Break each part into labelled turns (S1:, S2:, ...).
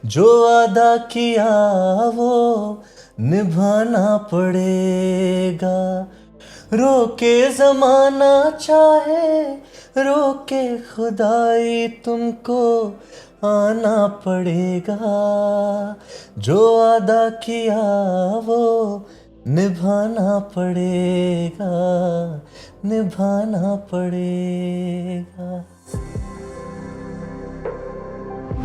S1: जो वादा किया वो निभाना पड़ेगा, रोके जमाना चाहे रोके खुदाई तुमको आना पड़ेगा, जो वादा किया वो निभाना पड़ेगा, निभाना पड़ेगा।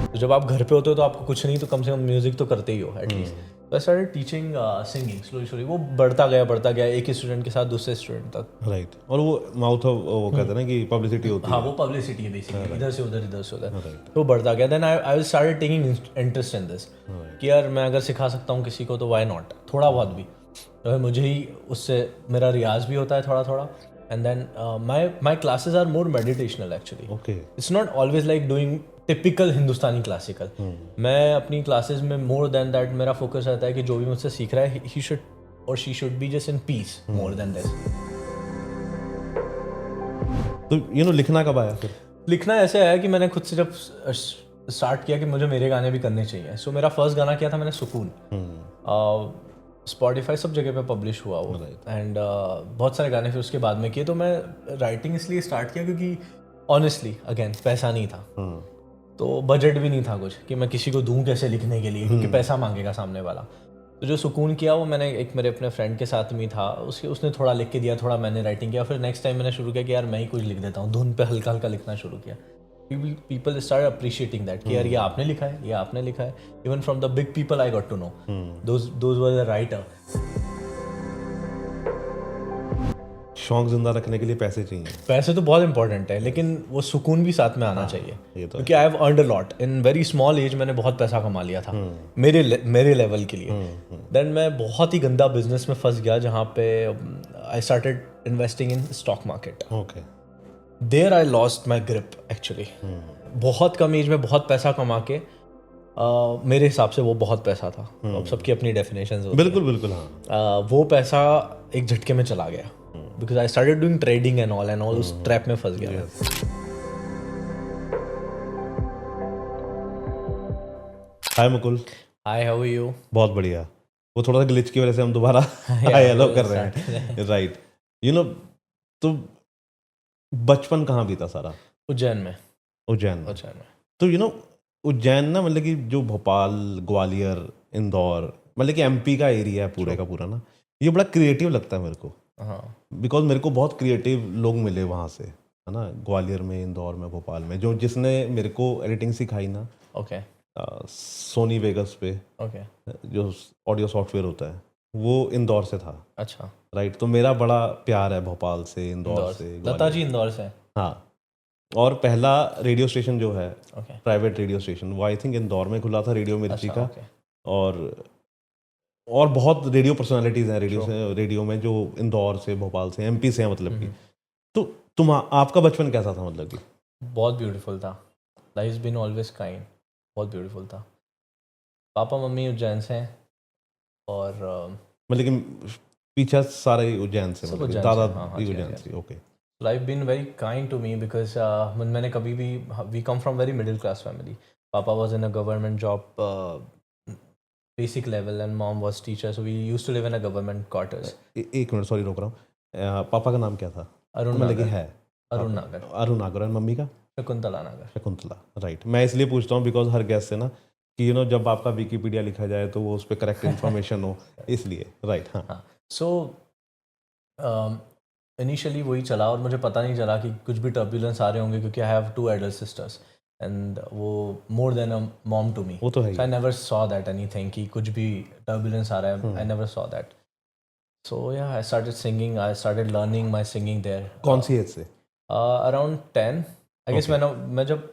S1: तो जब आप घर पे होते हो तो आपको कुछ नहीं तो कम से कम म्यूजिक तो करते ही हो एटलीस्ट। तो I started teaching singing slowly slowly. वो बढ़ता गया एक ही स्टूडेंट के साथ दूसरे स्टूडेंट तक।
S2: राइट। और वो माउथ ऑफ वो कहते हैं ना कि पब्लिसिटी होती
S1: हाँ,
S2: है।
S1: वो पब्लिसिटी है बेसिकली, इधर से उधर इधर से उधर।
S2: Right.
S1: तो बढ़ता गया। Then I started taking interest in this कि यार मैं अगर सिखा सकता हूँ किसी को तो व्हाई नॉट, थोड़ा बहुत भी। तो मुझे ही उससे मेरा रियाज भी होता है थोड़ा थोड़ा। And then my classes are more meditational actually.
S2: Okay.
S1: It's not always like doing typical Hindustani classical. मैं अपनी क्लासेस में मोर देन दैट मेरा फोकस रहता है कि जो भी मुझसे सीख रहा है he should or she should be just in peace more than this.
S2: तो लिखना कब आया फिर?
S1: लिखना ऐसे आया कि मैंने खुद से जब स्टार्ट किया कि मुझे मेरे गाने भी करने चाहिए। सो मेरा फर्स्ट गाना किया था मैंने सुकून। स्पॉटिफाई सब जगह पे पब्लिश हुआ वो। एंड बहुत सारे गाने फिर उसके बाद में किए। तो मैं राइटिंग इसलिए स्टार्ट किया क्योंकि ऑनेस्टली अगेन पैसा नहीं था, तो बजट भी नहीं था कुछ कि मैं किसी को दूं कैसे लिखने के लिए, क्योंकि पैसा मांगेगा सामने वाला। तो जो सुकून किया वो मैंने एक मेरे अपने फ्रेंड के साथ में था, उसने थोड़ा लिख के दिया, थोड़ा मैंने राइटिंग किया। फिर नेक्स्ट टाइम मैंने शुरू किया कि यार मैं ही कुछ लिख देता हूँ, धुन पे हल्का हल्का लिखना शुरू किया। पीपल स्टार्ट अप्रिशिएटिंग दैट कि यार ये आपने लिखा है, ये आपने लिखा है। Even from the big people I got to know those were the writer.
S2: शौक जिंदा रखने के लिए पैसे चाहिए।
S1: पैसे तो बहुत इंपॉर्टेंट है, लेकिन वो सुकून भी साथ में आना चाहिए।
S2: ये तो
S1: क्योंकि I have earned a lot in very small age. मैंने बहुत पैसा कमा लिया था मेरे लेवल के लिए। देन मैं बहुत ही गंदा बिजनेस में फंस गया जहाँ पे I started investing in stock market.
S2: Okay.
S1: There I lost my grip actually. बहुत कम एज में बहुत पैसा कमा के मेरे हिसाब से वो बहुत पैसा था। अब सबकी अपनी डेफिनेशंस होती हैं।
S2: बिल्कुल बिल्कुल। हाँ।
S1: वो पैसा एक झटके में चला गया because I started doing trading and all उस ट्रैप में फंस गया।
S2: हाय मुकुल।
S1: हाय, हाउ आर यू?
S2: बहुत बढ़िया। वो थोड़ा सा ग्लिच की वजह से हम दोबारा हाय हेलो कर रहे हैं। राइट। तो बचपन कहाँ बीता सारा?
S1: उज्जैन में।
S2: उज्जैन में।
S1: उज्जैन में।
S2: तो उज्जैन ना, मतलब कि जो भोपाल, ग्वालियर, इंदौर, मतलब कि एमपी का एरिया है पूरे का पूरा ना, ये बड़ा क्रिएटिव लगता है मेरे को।
S1: हाँ।
S2: बिकॉज मेरे को बहुत क्रिएटिव लोग मिले वहाँ से, है ना, ग्वालियर में, इंदौर में, भोपाल में। जिसने मेरे को एडिटिंग सिखाई ना,
S1: ओके।
S2: सोनी वेगस पे
S1: ओके।
S2: जो ऑडियो सॉफ्टवेयर होता है, वो इंदौर से था।
S1: अच्छा।
S2: राइट। तो मेरा बड़ा प्यार है भोपाल से, इंदौर से,
S1: दत्ता जी इंदौर से।
S2: हाँ। और पहला रेडियो स्टेशन जो है,
S1: ओके।
S2: प्राइवेट रेडियो स्टेशन, वो आई थिंक इंदौर में खुला था, रेडियो मिर्ची
S1: अच्छा,
S2: का।
S1: ओके।
S2: और बहुत रेडियो पर्सनालिटीज़ हैं रेडियो में जो इंदौर से, भोपाल से, एमपी से हैं, मतलब कि। तो आपका बचपन कैसा था? मतलब कि
S1: बहुत ब्यूटीफुल था। Life been always kind. बहुत ब्यूटीफुल था। पापा मम्मी उज्जैन से हैं और
S2: मतलब कि पीछे सारे उज्जैन से,
S1: सब
S2: मतलब कि
S1: उज्जैन
S2: दादा
S1: से, हाँ,
S2: भी
S1: जी,
S2: उज्जैन
S1: जी।
S2: से। Okay.
S1: Life been very kind to me because मैंने कभी भी, we come from very middle class family. पापा was in a government job basic level and mom was teacher, so we used to live in a government quarters.
S2: एक minute, sorry रोक रहा हूँ। पापा का नाम क्या था?
S1: अरुण
S2: मतलब कि
S1: नागर।
S2: है
S1: अरुण नागर।
S2: अरुण नागर। और मम्मी का?
S1: शकुंतला नागर।
S2: शकुंतला। राइट। मैं इसलिए पूछता हूँ बिकॉज हर गेस्ट से ना कि जब आपका विकीपीडिया लिखा जाए तो वो उस पर करेक्ट इन्फॉर्मेशन हो, इसलिए। राइट। हाँ।
S1: सो इनिशियली वही चला और मुझे पता नहीं चला कि कुछ भी टर्बुलेंस आ रहे होंगे, क्योंकि I have 2 adult sisters and वो more than a mom to me.
S2: वो तो है ही।
S1: So I never saw that anything कि कुछ भी टर्बुलेंस आ रहा है। I never saw that. So yeah I started singing, I started learning my singing there.
S2: कौन सी एज से?
S1: Around 10 I guess. मैं जब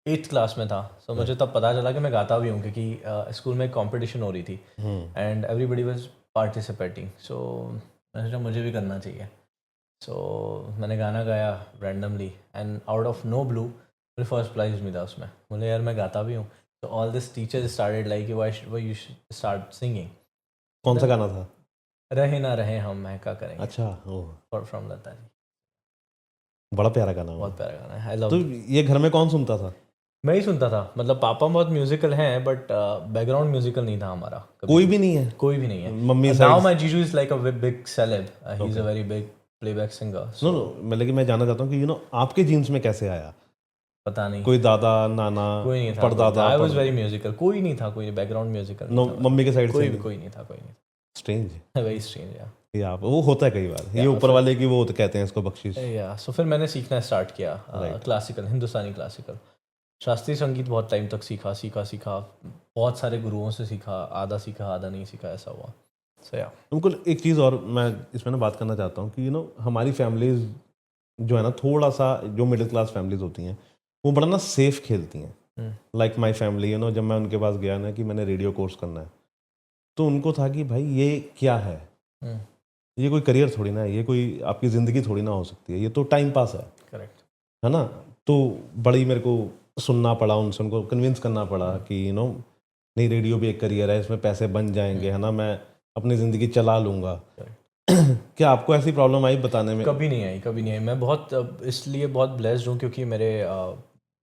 S1: 8th क्लास में था, सो मुझे तब पता चला कि मैं गाता भी हूँ, क्योंकि स्कूल में कॉम्पिटिशन हो रही थी एंड एवरीबडी वाज पार्टिसिपेटिंग। सो मैंने सोचा मुझे भी करना चाहिए। सो मैंने गाना गाया randomly and out of no blue मुझे फर्स्ट प्राइज मिला उसमें। बोले यार मैं गाता भी हूँ। तो all this teachers started like why you should start singing.
S2: कौन सा गाना था?
S1: रहे ना रहे हम महका करेंगे।
S2: अच्छा। ओह,
S1: फ्रॉम लता जी।
S2: बड़ा प्यारा गाना।
S1: बहुत प्यारा गाना है। I love.
S2: तो ये घर में कौन सुनता था?
S1: मैं ही सुनता था, मतलब पापा बहुत म्यूजिकल हैं बट बैकग्राउंड म्यूजिकल नहीं था हमारा कभी।
S2: कोई भी नहीं है?
S1: कोई भी नहीं है।
S2: मम्मी
S1: नाउ माय जीजू is like a big celeb, he is a very big playback singer.
S2: No मतलब मैं जानना चाहता हूँ कि आपके जीन्स में कैसे आया?
S1: पता नहीं,
S2: कोई दादा नाना
S1: कोई नहीं था,
S2: परदादा?
S1: आई वाज वेरी म्यूजिकल, कोई नहीं था, कोई बैकग्राउंड म्यूजिकल
S2: नो, मम्मी के साइड से
S1: कोई नहीं था, कोई नहीं था।
S2: स्ट्रेंज
S1: वेरी स्ट्रेंज यार।
S2: ये आप वो होता है कई बार, ये ऊपर वाले की वो कहते हैं इसको बख्शिश।
S1: या सो फिर मैंने सीखना स्टार्ट किया क्लासिकल, हिंदुस्तानी क्लासिकल, शास्त्रीय संगीत बहुत टाइम तक सीखा, बहुत सारे गुरुओं से सीखा, आधा सीखा आधा नहीं सीखा, ऐसा हुआ। सो या
S2: तुमको एक चीज़ और मैं इसमें ना बात करना चाहता हूँ कि हमारी फैमिलीज जो है ना, थोड़ा सा जो मिडिल क्लास फैमिलीज होती हैं वो बड़ा ना सेफ खेलती हैं। लाइक माई फैमिली जब मैं उनके पास गया ना कि मैंने रेडियो कोर्स करना है, तो उनको था कि भाई ये क्या है, ये कोई करियर थोड़ी ना है, ये कोई आपकी ज़िंदगी थोड़ी ना हो सकती है, ये तो टाइम पास है।
S1: करेक्ट
S2: है ना? तो बड़ी मेरे को सुनना पड़ा उनसे, उनको कन्विंस करना पड़ा कि नहीं, रेडियो भी एक करियर है, इसमें पैसे बन जाएंगे, है ना, मैं अपनी ज़िंदगी चला लूँगा। क्या आपको ऐसी प्रॉब्लम आई बताने में?
S1: कभी नहीं आई। मैं बहुत इसलिए बहुत ब्लेस्ड हूँ क्योंकि मेरे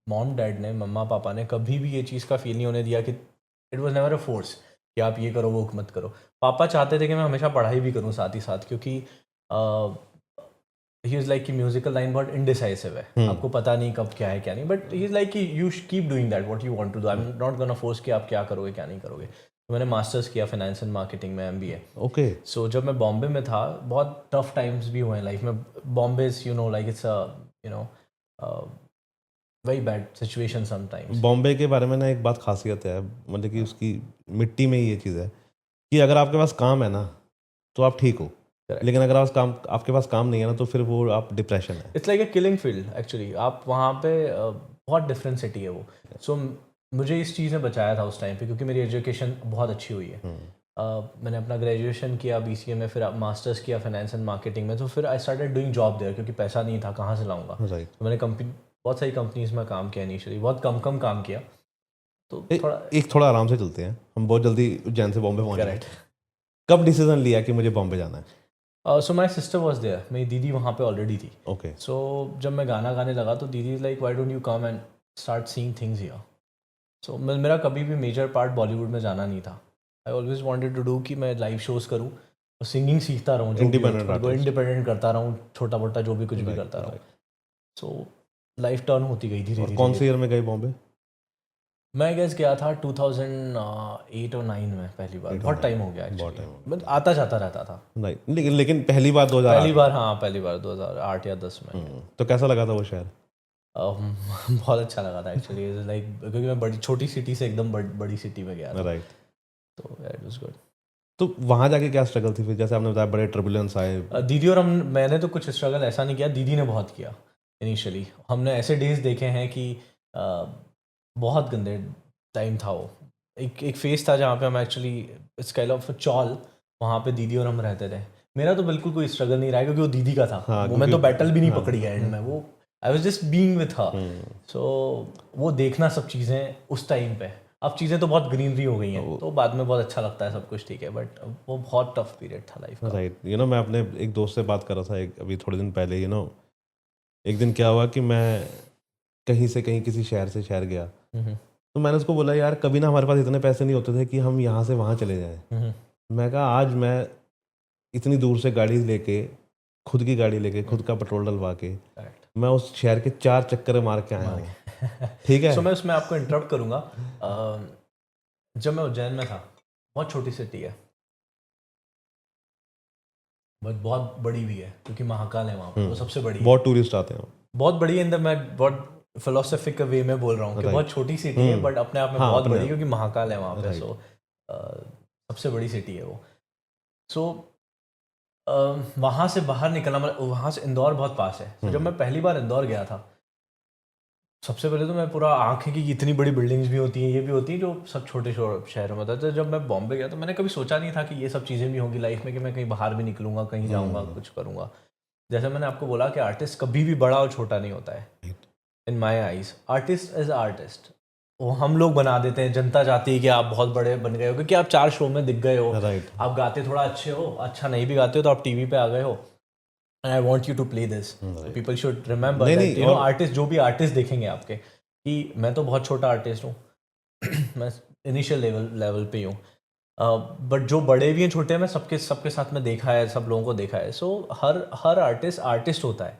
S1: मॉम डैड ने, मम्मा पापा ने कभी भी ये चीज़ का फील नहीं होने दिया कि it was never a force कि आप ये करो वो मत करो। पापा चाहते थे कि मैं हमेशा पढ़ाई भी करूँ साथ ही साथ, क्योंकि ही इज़ लाइक कि म्यूजिकल लाइन बहुत इनडिसाइसिव है, आपको पता नहीं कब क्या है क्या नहीं, बट ही इज़ लाइक कि you keep doing that what you want to do, I am not gonna force कि आप क्या करोगे क्या नहीं करोगे। तो मैंने मास्टर्स किया फाइनेंस एंड मार्केटिंग में, MBA।
S2: ओके।
S1: सो जब मैं बॉम्बे में था, बहुत टफ टाइम्स भी हुए हैं लाइफ में। Bombay is like it's very bad situation sometimes.
S2: Bombay के बारे में ना एक बात खासियत है, मतलब कि उसकी मिट्टी में ही ये चीज़ है कि अगर आपके पास काम है ना तो आप ठीक हो, लेकिन अगर आपके पास काम नहीं है ना तो फिर वो आप डिप्रेशन है।
S1: It's like a killing field actually. आप वहाँ पे बहुत डिफरेंट सिटी है वो। सो मुझे इस चीज़ ने बचाया था उस टाइम पे, क्योंकि मेरी एजुकेशन बहुत अच्छी हुई है। मैंने अपना ग्रेजुएशन किया BCA में, फिर मास्टर्स किया फाइनेंस एंड मार्केटिंग में, तो फिर I started doing job there, क्योंकि पैसा नहीं था, कहाँ से लाऊंगा। तो मैंने बहुत सारी कंपनीज में काम किया इनिशियली, बहुत कम काम किया। तो
S2: थोड़ा आराम से चलते हैं, हम बहुत जल्दी उज्जैन से बॉम्बे पहुँच गए। कब डिसीजन लिया कि मुझे बॉम्बे जाना है?
S1: सो माई सिस्टर वॉज देयर, मेरी दीदी वहाँ पे ऑलरेडी थी।
S2: ओके।
S1: सो जब मैं गाना गाने लगा तो दीदी is like, why don't you come and start seeing things here. So मेरा कभी भी मेजर पार्ट बॉलीवुड में जाना नहीं था। I always wanted to do कि मैं लाइव शोज़ करूँ और सिंगिंग सीखता रहूँ, इंडिपेंडेंट करता रहूँ, छोटा मोटा जो भी कुछ भी करता रहूँ। सो लाइफ टर्न होती गई धीरे धीरे।
S2: कौन से ईयर में गए बॉम्बे?
S1: मैं गेस गया था 2008 और 9 में पहली बार। बहुत टाइम हो गया एक्चुअली, मैं आता जाता रहता था।
S2: लेकिन पहली बार
S1: 2008 पहली बार 2008 या 10 में।
S2: तो कैसा लगा था वो शहर?
S1: बहुत अच्छा लगा था एक्चुअली, लाइक क्योंकि मैं बड़ी छोटी सिटी से एकदम बड़ी सिटी में गया था।
S2: राइट।
S1: तो इट वाज गुड।
S2: तो वहाँ जाके क्या स्ट्रगल थी फिर? जैसे आपने बताया बड़े टर्बुलेंस आए।
S1: दीदी और मैंने तो कुछ स्ट्रगल ऐसा नहीं किया, दीदी ने बहुत किया इनिशियली। हमने ऐसे डेज देखे हैं कि बहुत गंदे टाइम था वो। एक फेस था जहाँ पे हम actually it's kind of chawl, वहाँ पे दीदी और हम रहते थे। मेरा तो बिल्कुल कोई स्ट्रगल नहीं रहा क्योंकि वो दीदी का था। वो मैं तो बैटल भी नहीं पकड़ी है एंड में, वो I was just being with her. So वो देखना सब चीज़ें उस टाइम पे, अब चीज़ें तो बहुत ग्रीनरी हो गई हैं तो बाद में बहुत अच्छा लगता है, सब कुछ ठीक है, बट वो बहुत टफ पीरियड था लाइफ का।
S2: राइट। मैं अपने एक दोस्त से बात कर रहा था अभी थोड़े दिन पहले। एक दिन क्या हुआ कि मैं कहीं से कहीं किसी शहर से शहर गया, तो मैंने उसको बोला यार कभी ना हमारे पास इतने पैसे नहीं होते थे कि हम यहाँ से वहाँ चले जाएं। मैं कहा आज मैं इतनी दूर से गाड़ी लेके, खुद की गाड़ी लेके, खुद का पेट्रोल डलवा के मैं उस शहर के 4 चक्कर मार के आया हूँ। ठीक है।
S1: सो मैं उसमें आपको इंटरप्ट करूँगा। जब मैं उज्जैन में था, बहुत छोटी सिटी है बट बहुत बड़ी भी है क्योंकि महाकाल है वहाँ पर, वो सबसे बड़ी है।
S2: बहुत टूरिस्ट आते हैं,
S1: बहुत बड़ी है। मैं बहुत फिलोसफिक वे में बोल रहा हूँ कि बहुत छोटी सिटी है बट अपने आप में बहुत बड़ी, क्योंकि महाकाल है वहाँ पे। सो सबसे बड़ी सिटी है वो। सो वहाँ से बाहर निकलना, मतलब वहाँ से इंदौर बहुत पास है। तो जब मैं पहली बार इंदौर गया था, सबसे पहले तो मैं पूरा आँखें की इतनी बड़ी बिल्डिंग्स भी होती हैं, ये भी होती हैं जो सब छोटे शहरों में था। तो जब मैं बॉम्बे गया तो मैंने कभी सोचा नहीं था कि ये सब चीज़ें भी होंगी लाइफ में, कि मैं कहीं बाहर भी निकलूँगा, कहीं जाऊँगा, कुछ करूँगा। जैसे मैंने आपको बोला कि आर्टिस्ट कभी भी बड़ा और छोटा नहीं होता है। In my eyes artist is artist, वो हम लोग बना देते हैं। जनता चाहती है कि आप बहुत बड़े बन गए हो क्योंकि आप 4 शो में दिख गए हो, आप गाते थोड़ा अच्छे हो, अच्छा नहीं भी गाते हो तो आप टीवी पे आ गए हो, and I want you to play this. People should remember that, artist जो भी आर्टिस्ट देखेंगे आपके, कि मैं तो बहुत छोटा आर्टिस्ट हूँ मैं इनिशियल लेवल पे ही हूँ, बट जो बड़े भी हैं छोटे हैं, मैं सबके साथ में देखा है, सब लोगों को देखा है. सो हर आर्टिस्ट होता है.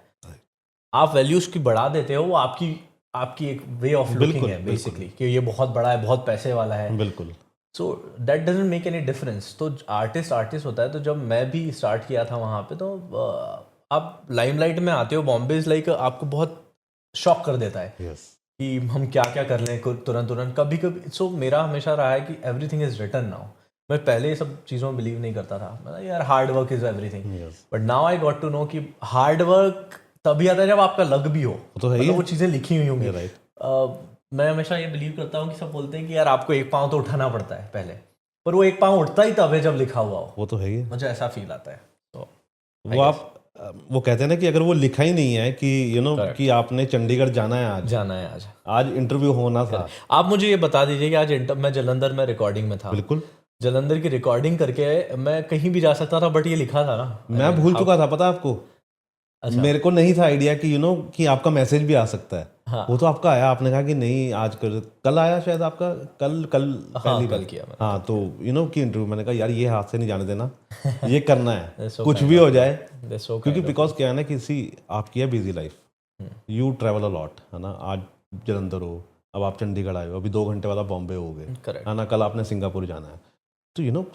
S1: आप वैल्यूज की बढ़ा देते हो, वो आपकी एक वे ऑफ लुकिंग है बेसिकली, कि ये बहुत बड़ा है, बहुत पैसे वाला है.
S2: बिल्कुल.
S1: So that doesn't make any difference. तो आर्टिस्ट होता है. तो जब मैं भी स्टार्ट किया था वहाँ पे, तो आप लाइमलाइट में आते हो, बॉम्बे इज लाइक आपको बहुत शॉक कर देता है कि हम क्या क्या कर लें तुरंत कभी. सो मेरा हमेशा रहा है कि एवरीथिंग इज रिटन नाउ. मैं पहले ये सब चीज़ों में बिलीव नहीं करता था. मैं यार hard work is everything, but now I got to know कि हार्ड वर्क तभी आता है जब आपका लग भी हो,
S2: तो है
S1: मतलब वो चीज़ें लिखी हुई होंगी.
S2: राइट.
S1: मैं हमेशा ये बिलीव करता हूँ कि सब बोलते हैं कि यार आपको एक पाँव तो उठाना पड़ता है पहले, पर वो एक पाँव उठता ही तब है जब लिखा हुआ हो.
S2: वो तो है ही.
S1: मुझे ऐसा फील आता है. तो
S2: वो वो कहते हैं ना कि अगर वो लिखा ही नहीं है कि कि आपने चंडीगढ़ जाना है आज इंटरव्यू होना था.
S1: आप मुझे ये बता दीजिए कि आज मैं जलंधर में रिकॉर्डिंग में था.
S2: बिल्कुल.
S1: जलंधर की रिकॉर्डिंग करके मैं कहीं भी जा सकता था, बट ये लिखा था ना,
S2: मैं भूल चुका था, पता आपको. अच्छा. मेरे को नहीं था आइडिया कि कि आपका मैसेज भी आ सकता है. हाँ. वो तो आपका आया, आपने कहा कि नहीं आज कल आया शायद आपका, कल
S1: कल किया मैंने.
S2: हाँ, तो कि इंटरव्यू, मैंने कहा यार ये हाथ से नहीं जाने देना, ये करना है कुछ भी हो जाए, क्योंकि बिकॉज क्या है ना कि आपकी है busy life, you travel a lot, है ना. आज जलंधर हो, अब आप चंडीगढ़ आए हो, अभी 2 घंटे बाद आप बॉम्बे हो गए, है ना. कल आपने सिंगापुर जाना है, तो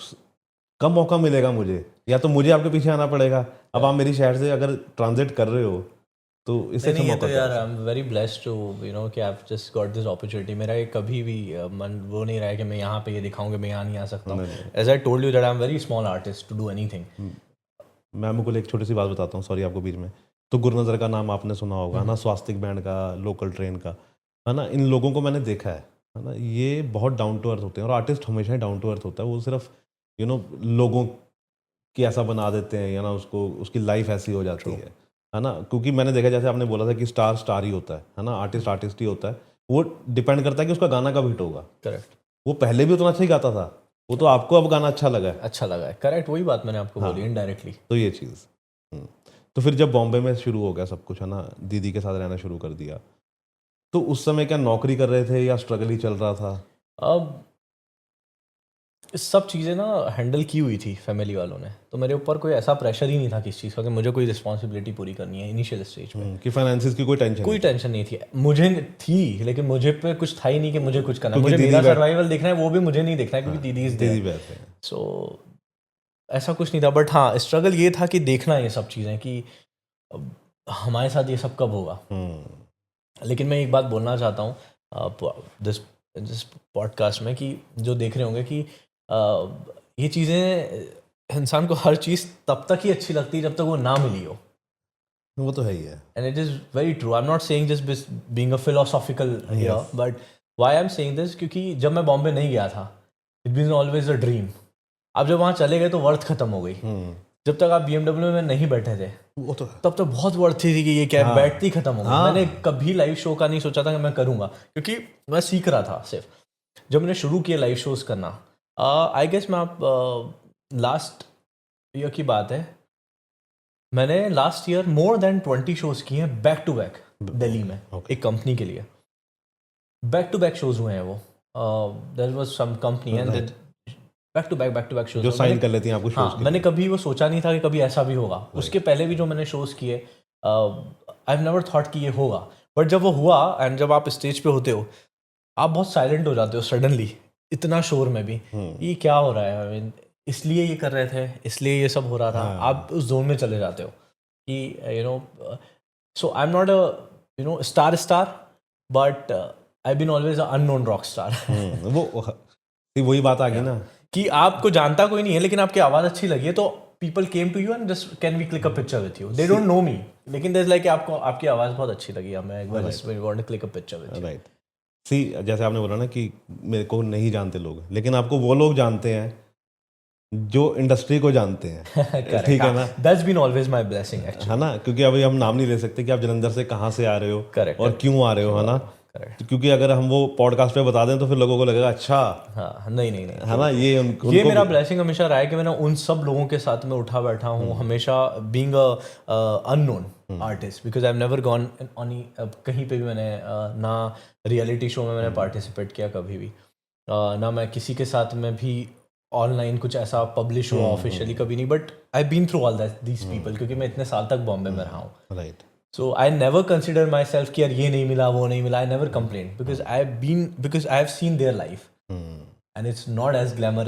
S2: कम मौका मिलेगा मुझे, या तो मुझे आपके पीछे आना पड़ेगा. अब आप मेरी शहर से अगर ट्रांजिट कर रहे हो तो इससे अच्छा मौका.
S1: तो यार I am very blessed to कि I have just got this opportunity. मेरा ये कभी भी मन वो नहीं रहा है कि मैं यहाँ पे ये दिखाऊंगा, मैं यहाँ नहीं आ सकता हूँ. As I told you that I am very small artist to do anything.
S2: मैं आपको एक छोटी सी बात बताता हूँ, सॉरी आपको बीच में. तो गुरनजर का नाम आपने सुना होगा, है ना. स्वास्तिक बैंड का, लोकल ट्रेन का, है ना. इन लोगों को मैंने देखा है ना. ये बहुत डाउन टू अर्थ होते हैं, और आर्टिस्ट हमेशा ही डाउन टू अर्थ होता है. वो सिर्फ लोगों की ऐसा बना देते हैं, या ना उसकी लाइफ ऐसी हो जाती है ना. क्योंकि मैंने देखा, जैसे आपने बोला था कि स्टार ही होता है ना. आर्टिस्ट ही होता है. वो डिपेंड करता है कि उसका गाना कब हिट होगा.
S1: करेक्ट.
S2: वो पहले भी उतना अच्छा ही गाता था, वो तो आपको अब गाना अच्छा लगा है.
S1: करेक्ट. वही बात मैंने आपको बोली इनडायरेक्टली.
S2: तो ये चीज़. तो फिर जब बॉम्बे में शुरू हो गया सब कुछ, है ना, दीदी के साथ रहना शुरू कर दिया, तो उस समय क्या नौकरी कर रहे थे या स्ट्रगल ही चल रहा था?
S1: अब सब चीज़ें ना हैंडल की हुई थी फैमिली वालों ने, तो मेरे ऊपर कोई ऐसा प्रेशर ही नहीं था किस चीज़ का कि मुझे कोई रिस्पॉन्सिबिलिटी पूरी करनी है इनिशियल स्टेज में.
S2: कि फाइनेंसिस की कोई टेंशन
S1: नहीं थी. मुझे थी, लेकिन मुझे पे कुछ था ही नहीं कि मुझे कुछ करना है. मुझे मेरा सर्वाइवल देखना है, वो भी मुझे नहीं देखना है क्योंकि दीदी. सो ऐसा कुछ नहीं था. बट हाँ, स्ट्रगल ये था कि देखना ये सब चीज़ें कि हमारे साथ ये सब कब होगा. लेकिन मैं एक बात बोलना चाहता हूँ दिस पॉडकास्ट में, कि जो देख रहे होंगे कि ये चीज़ें, इंसान को हर चीज़ तब तक ही अच्छी लगती है जब तक वो ना मिली हो.
S2: वो तो है ही है.
S1: And it is very true. I am not saying just being a philosophical here, but why I am saying this, क्योंकि जब मैं बॉम्बे नहीं गया था, it been always a dream. आप जब वहाँ चले गए तो वर्थ खत्म हो गई. जब तक आप BMW में नहीं बैठे थे, वो तो तब तक बहुत वर्थ थी कि ये कैब बैठती खत्म हो गई. मैंने कभी लाइव शो का नहीं सोचा था कि मैं करूँगा, क्योंकि मैं सीख रहा था सिर्फ. जब मैंने शुरू किया लाइव शोज करना, आई गेस मैं आप लास्ट ईयर की बात है, मैंने last year more than 20 shows किए हैं बैक टू बैक दिल्ली में. एक कंपनी के लिए बैक टू बैक शोज हुए हैं. वो there was some company and back to back shows
S2: जो साइन कर लेती हैं आपको शोज.
S1: मैंने कभी वो सोचा नहीं था कि कभी ऐसा भी होगा. उसके पहले भी जो मैंने शोज किए, आई हैव नेवर थॉट कि ये होगा. बट जब वो हुआ, एंड जब आप स्टेज पे होते हो, आप बहुत साइलेंट हो जाते हो सडनली, इतना शोर में भी. ये क्या हो रहा है, I mean, इसलिए ये कर रहे थे, इसलिए ये सब हो रहा था. आप उस जोन में चले जाते हो कि so I am not a star, but I been always a unknown rock star.
S2: वही बात आ गई ना
S1: कि आपको जानता कोई नहीं है, लेकिन आपकी आवाज़ अच्छी लगी है, तो people came to you and just can we click a picture with you. They don't know me, लेकिन देयर इज लाइक आपको आपकी आवाज़ बहुत अच्छी लगी, हमें एक बार just we want to click a picture with you.
S2: Right. See, जैसे आपने बोला ना कि मेरे को नहीं जानते लोग, लेकिन आपको वो लोग जानते हैं जो इंडस्ट्री को जानते हैं. ठीक है ना.
S1: That's been always my blessing actually,
S2: है ना. क्योंकि अभी हम नाम नहीं ले सकते कि आप जलंधर से कहाँ से आ रहे हो और क्यों आ रहे हो, है ना. क्योंकि अगर हम वो पॉडकास्ट पे बता दें तो फिर लोगों को लगेगा अच्छा.
S1: हाँ, नहीं,
S2: है ना. ये
S1: मेरा ब्लेसिंग हमेशा रहा है कि मैंने उन सब लोगों के साथ में उठा बैठा हूँ, हमेशा being a unknown. Artist because I have never gone on कहीं पे भी मैंने ना रियलिटी शो में मैंने पार्टिसिपेट किया कभी भी, ना मैं किसी के साथ में भी ऑनलाइन कुछ ऐसा पब्लिश हुआ ऑफिशियली कभी नहीं, but I been through all that these people क्योंकि मैं इतने साल तक बॉम्बे में रहा हूँ.
S2: Right.
S1: So I never consider myself कि यार ये नहीं मिला वो नहीं मिला. I never complained because I have seen their life and it's not as glamour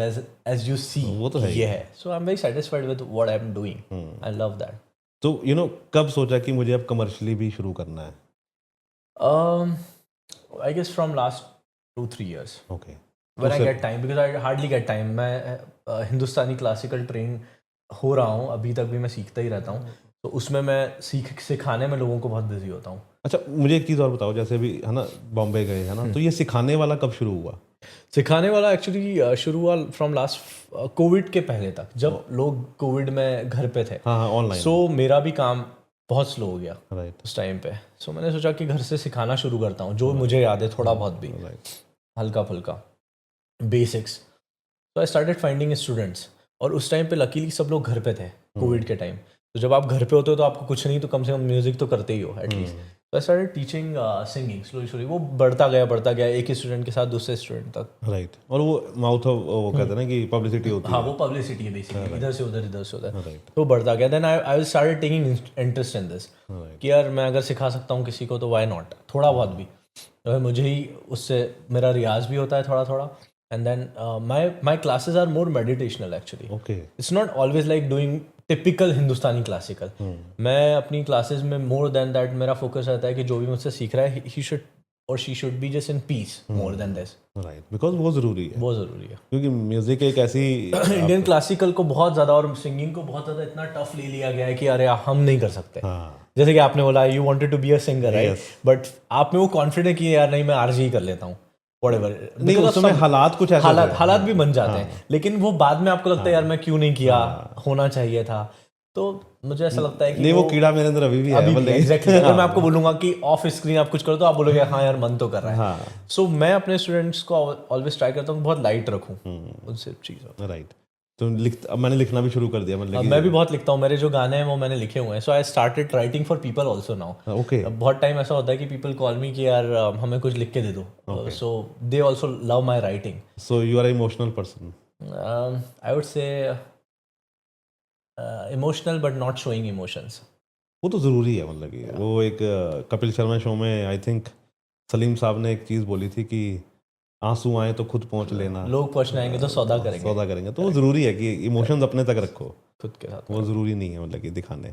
S1: as you see.
S2: वो तो है ही.
S1: ये है. So I'm very satisfied with what I'm doing. I love that.
S2: तो कब सोचा कि मुझे अब कमर्शियली भी शुरू करना है?
S1: I guess from last 2-3 years.
S2: Okay.
S1: When I get time because I hardly get time. मैं हिंदुस्तानी क्लासिकल ट्रेन हो रहा हूँ अभी तक भी, मैं सीखता ही रहता हूँ. तो उसमें मैं सिखाने में लोगों को बहुत बिजी होता हूँ.
S2: अच्छा, मुझे एक चीज़ और बताओ, जैसे अभी है ना बॉम्बे गए है ना, तो ये सिखाने वाला कब शुरू हुआ?
S1: सिखाने वाला एक्चुअली शुरू हुआ फ्रॉम लास्ट कोविड के पहले तक, जब लोग कोविड में घर पे थे.
S2: हाँ ऑनलाइन.
S1: सो मेरा भी काम बहुत स्लो हो गया
S2: राइट.
S1: उस टाइम पे. सो मैंने सोचा कि घर से सिखाना शुरू करता हूँ जो मुझे याद है थोड़ा बहुत भी, हल्का फुल्का बेसिक्स. तो आई स्टार्टेड फाइंडिंग स्टूडेंट्स. और उस टाइम पे लकीली सब लोग घर पे थे कोविड के टाइम. तो जब आप घर पे होते हो तो आपको कुछ नहीं तो कम से कम म्यूजिक तो करते ही हो एटलीस्ट. तो I started teaching singing slowly. वो बढ़ता गया एक ही स्टूडेंट के साथ दूसरे स्टूडेंट तक.
S2: राइट. और वो माउथ ऑफ वो कहते हैं ना कि पब्लिसिटी होती है.
S1: हाँ वो पब्लिसिटी है बेसिकली, इधर से उधर.
S2: राइट.
S1: तो बढ़ता गया. Then I started taking interest in this कि यार मैं अगर सिखा सकता हूँ किसी को तो व्हाई नॉट, थोड़ा बहुत भी. तो मुझे ही उससे मेरा रियाज भी होता है थोड़ा थोड़ा. And then my classes are more meditational actually.
S2: Okay.
S1: It's not always like doing typical Hindustani classical. मैं अपनी classes में more than that मेरा focus रहता है कि जो भी मुझसे सीख रहा है he should or she should be just in peace more than this.
S2: Right. Because वो ज़रूरी है.
S1: बहुत ज़रूरी है.
S2: क्योंकि म्यूजिक एक ऐसी
S1: इंडियन क्लासिकल को बहुत ज़्यादा और सिंगिंग को बहुत ज़्यादा इतना टफ ले लिया गया है कि अरे हम नहीं कर सकते. जैसे कि आपने बोला you wanted to be a singer right, but आप में वो कॉन्फिडेंट कि यार नहीं मैं आरजे ही कर लेता हूँ whatever.
S2: नहीं उस समय हालात कुछ ऐसे
S1: हालात भी बन जाते हैं, लेकिन वो बाद में आपको लगता है यार मैं क्यों नहीं किया, होना चाहिए था. तो मुझे ऐसा लगता है कि
S2: नहीं वो कीड़ा मेरे अंदर अभी भी है.
S1: एग्जैक्टली. अगर मैं आपको बोलूंगा कि ऑफ स्क्रीन आप कुछ करो तो आप बोलोगे हाँ यार मन तो कर रहा है. सो मैं अपने स्टूडेंट्स को ऑलवेज ट्राई करता हूँ बहुत लाइट रखूँ उन सब चीज़ों.
S2: राइट. तो मैंने लिखना भी शुरू कर दिया.
S1: मैं भी बहुत लिखता हूँ. मेरे जो गाने हैं वो मैंने लिखे हुए हैं. So I started writing for people also now.
S2: Okay.
S1: बहुत टाइम ऐसा होता है कि पीपल कॉल मी कि यार हमें कुछ लिख के दे दो. So they also love my writing.
S2: So you are emotional person?
S1: I would say emotional but not showing emotions.
S2: वो तो ज़रूरी है. मतलब कि वो एक कपिल शर्मा शो में आई थिंक सलीम साहब ने एक चीज़ बोली थी कि आंसू आए तो खुद पहुंच लेना,
S1: लोग पहुंचने आएंगे तो सौदा करेंगे.
S2: तो वो ज़रूरी है कि इमोशंस अपने तक रखो
S1: खुद के साथ.
S2: वो ज़रूरी नहीं है मतलब कि दिखाने.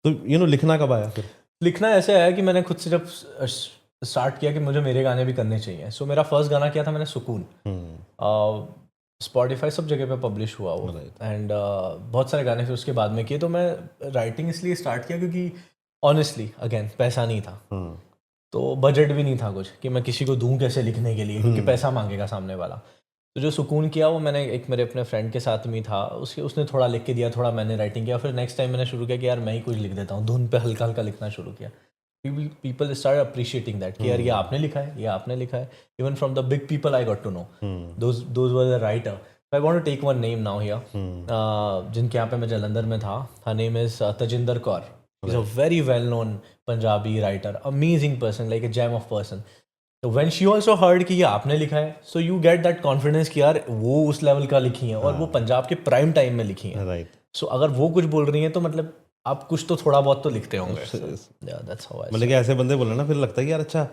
S2: तो लिखना कब आया फिर?
S1: लिखना ऐसे आया कि मैंने खुद से जब स्टार्ट किया कि मुझे मेरे गाने भी करने चाहिए. सो मेरा फर्स्ट गाना किया था मैंने सुकून. स्पॉटिफाई सब जगह पे पब्लिश हुआ वो. एंड बहुत सारे गाने फिर उसके बाद में किए. तो मैं राइटिंग इसलिए स्टार्ट किया क्योंकि ऑनेस्टली अगेन पैसा नहीं था. तो बजट भी नहीं था कुछ कि मैं किसी को दूं कैसे लिखने के लिए, क्योंकि पैसा मांगेगा सामने वाला. तो जो सुकून किया वो मैंने एक मेरे अपने फ्रेंड के साथ में था, उसने थोड़ा लिख के दिया, थोड़ा मैंने राइटिंग किया. फिर नेक्स्ट टाइम मैंने शुरू किया कि यार मैं ही कुछ लिख देता हूँ, धुन पे हल्का हल्का लिखना शुरू किया. पीपल स्टार्ट अप्रिशिएटिंग दैट कि यार ये आपने लिखा है, ये आपने लिखा है. Even from the big people I got to know those were the writer. I want to take one name now here, जिनके यहाँ पे मैं जालंधर में था. Her name is Tajinder Kaur. He's a very well-known Punjabi writer, amazing person, like a gem of person. So when she also heard कि ये आपने लिखा है, so you get that confidence कि यार वो उस लेवल का लिखी है और वो पंजाब के प्राइम टाइम में लिखी है.
S2: Right.
S1: So अगर वो कुछ बोल रही हैं तो मतलब आप कुछ तो थोड़ा बहुत तो लिखते होंगे. Yeah, that's how I.
S2: मतलब कि ऐसे बंदे बोले ना फिर लगता है कि यार अच्छा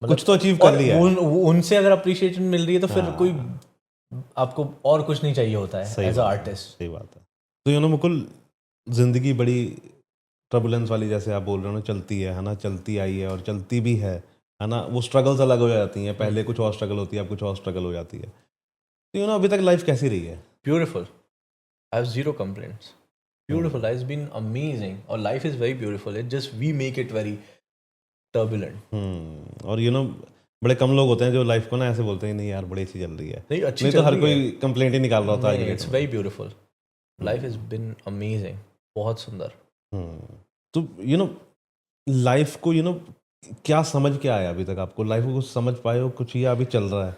S2: कुछ तो अचीव कर लिया है.
S1: उनसे अगर अप्रिशिएशन मिल रही है तो फिर कोई आपको और कुछ नहीं चाहिए होता है एज अ आर्टिस्ट.
S2: सही बात है. तो मुकुल जिंदगी बड़ी ट्रबुलेंस वाली जैसे आप बोल रहे हो ना चलती है ना, चलती आई है और चलती भी है ना. वो स्ट्रगल्स अलग हो जाती हैं, पहले कुछ और स्ट्रगल होती है, अब कुछ और स्ट्रगल हो जाती है. तो अभी तक लाइफ कैसी रही है?
S1: Beautiful. I have zero complaints. Beautiful. Life has been amazing और life is very beautiful. It just we make it very turbulent.
S2: और बड़े कम लोग होते हैं जो लाइफ को ना ऐसे बोलते हैं नहीं यार बड़ी अच्छी चल रही है.
S1: नहीं अच्छी
S2: तो हर कोई कंप्लेंट ही निकाल रहा होता है.
S1: It's very beautiful. Life has been amazing. बहुत सुंदर.
S2: तो लाइफ को क्या समझ के आया अभी तक आपको? लाइफ को कुछ समझ पाए हो कुछ या अभी चल रहा है?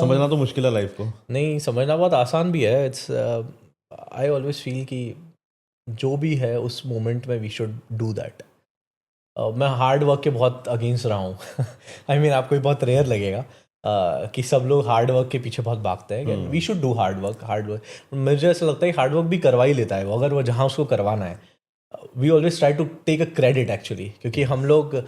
S2: समझना तो मुश्किल है लाइफ को.
S1: नहीं समझना बहुत आसान भी है. इट्स आई ऑलवेज फील कि जो भी है उस मोमेंट में वी शुड डू दैट। मैं हार्ड वर्क के बहुत अगेंस्ट रहा हूँ। आई मीन आपको ये बहुत रेयर लगेगा कि सब लोग हार्ड वर्क के पीछे बहुत भागते हैं। We should do hard work. मुझे ऐसा लगता है कि हार्ड वर्क भी करवा ही लेता है वो, अगर वो जहाँ उसको करवाना है। We always try to take a credit actually, क्योंकि हम लोग